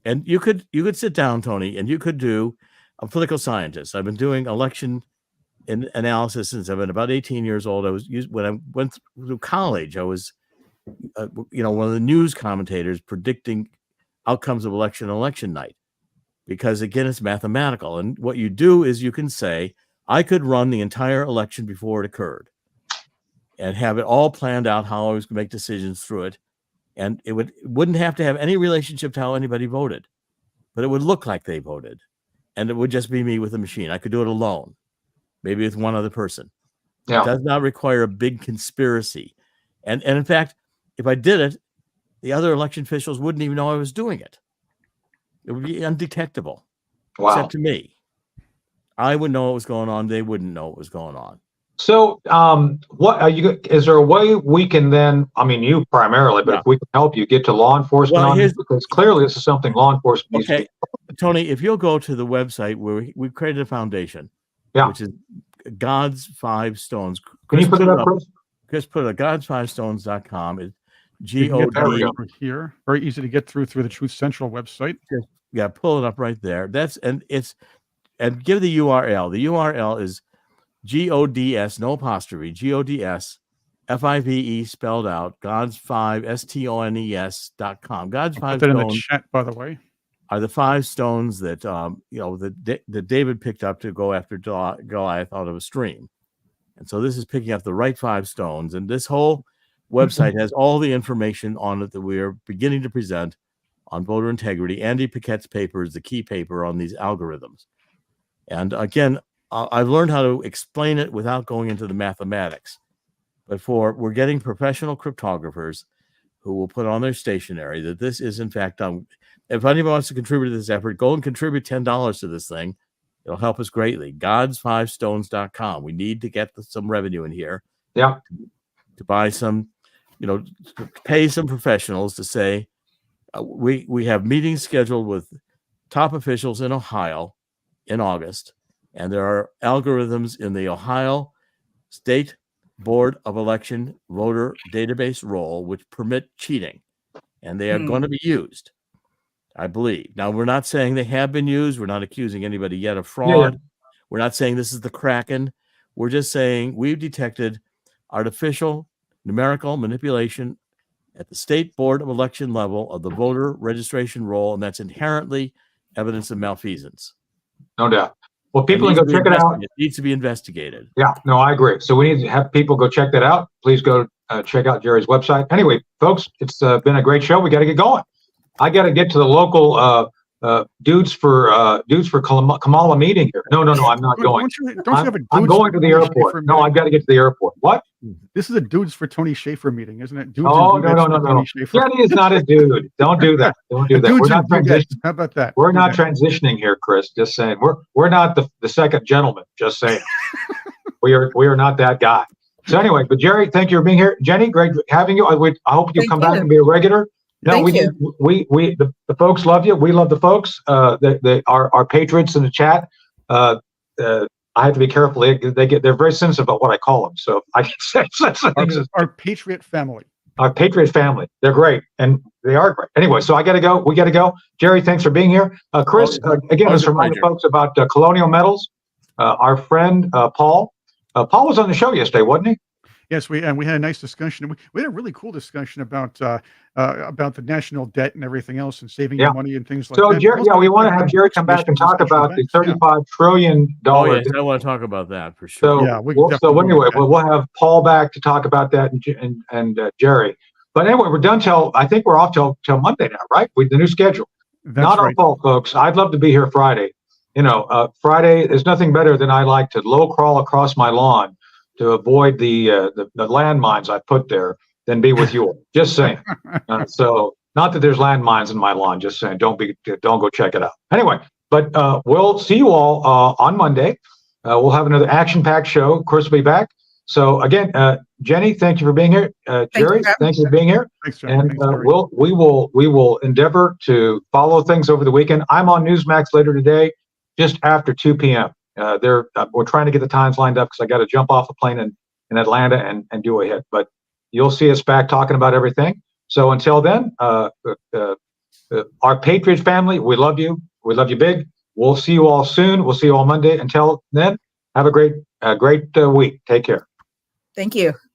And you could sit down, Tony, and you could do a political scientist. I've been doing election analysis since I've been about 18 years old. When I went through college, I was, one of the news commentators predicting outcomes of election night, because again, it's mathematical. And what you do is you can say, I could run the entire election before it occurred and have it all planned out how I was going to make decisions through it. And it wouldn't have to have any relationship to how anybody voted, but it would look like they voted. And it would just be me with a machine. I could do it alone, maybe with one other person. Yeah. It does not require a big conspiracy. And in fact, if I did it, the other election officials wouldn't even know I was doing it. It would be undetectable. Wow. Except to me. I would know what was going on. They wouldn't know what was going on. So, what are you? Is there a way we can then? I mean, you primarily, but if we can help you get to law enforcement on this, because clearly this is something law enforcement needs to be. Tony, if you'll go to the website where we created a foundation, which is God's 5 Stones. Can you put it up, Chris? Chris put it at gods5stones.com. It's G-O-D here. Very easy to get through the Truth Central website. Yeah, pull it up right there. And give the URL. The URL is GODS, no apostrophe, GODS, FIVE spelled out, Gods5, STONES.com. God's 5 Put that Stones in the chat, by the way. Are the 5 stones that that David picked up to go after Goliath out of a stream. And so this is picking up the right 5 stones. And this whole website has all the information on it that we are beginning to present on voter integrity. Andy Paquette's paper is the key paper on these algorithms. And again, I've learned how to explain it without going into the mathematics. But we're getting professional cryptographers who will put on their stationery that this is in fact done. If anyone wants to contribute to this effort, go and contribute $10 to this thing. It'll help us greatly. Gods5stones.com. We need to get some revenue in here. Yeah. To buy some, to pay some professionals to say, we have meetings scheduled with top officials in Ohio in August. And there are algorithms in the Ohio State Board of Election voter database roll which permit cheating. And they are going to be used, I believe. Now, we're not saying they have been used. We're not accusing anybody yet of fraud. Yeah. We're not saying this is the Kraken. We're just saying we've detected artificial numerical manipulation at the State Board of Election level of the voter registration roll, and that's inherently evidence of malfeasance. No doubt. Well, people can go check it out. It needs to be investigated. Yeah, no, I agree. So we need to have people go check that out. Please go check out Jerry's website. Anyway, folks, it's been a great show. We got to get going. I got to get to the local dudes for Kamala meeting here. No, I'm not going. I'm going to the airport. No, I've got to get to the airport. What? This is a dudes for Tony Schaefer meeting, isn't it? Dudes no. Jenny is not a dude. Don't do that. Don't do that. We're not transitioning. How about that? We're not transitioning here, Chris. Just saying. We're not the second gentleman. Just saying. we are not that guy. So anyway, but Jerry, thank you for being here. Jenny, great having you. I hope you come back and be a regular. No, the folks love you. We love the folks. Our patriots in the chat. I have to be careful. They're very sensitive about what I call them. So I can say our patriot family. Our patriot family. They're great, and they are great. Anyway, so I got to go. We got to go. Jerry, thanks for being here. Chris, again, let's remind the folks about Colonial Metals. Our friend Paul. Paul was on the show yesterday, wasn't he? Yes, we had a nice discussion. We had a really cool discussion about the national debt and everything else, and saving money and things like that. So, Jerry, we want to have Jerry come back and talk about the $35 trillion. Oh, yes, I want to talk about that for So, sure. We'll have Paul back to talk about that and Jerry. But anyway, we're done I think we're off till Monday now, right? With the new schedule. That's not right. our fault, folks. I'd love to be here Friday. Friday, there's nothing better than I like to low crawl across my lawn to avoid the landmines I put there, than be with you all. Just saying. So not that there's landmines in my lawn. Just saying. Don't go check it out. Anyway, but we'll see you all on Monday. We'll have another action-packed show. Chris will be back. So again, Jenny, thank you for being here. Jerry, thank you for being here. Thanks, John. And Thanks, Jerry. we will endeavor to follow things over the weekend. I'm on Newsmax later today, just after 2 p.m. We're trying to get the times lined up because I got to jump off a plane in Atlanta and do a hit. But you'll see us back talking about everything. So until then, our Patriots family, we love you. We love you big. We'll see you all soon. We'll see you all Monday. Until then, have a great week. Take care. Thank you.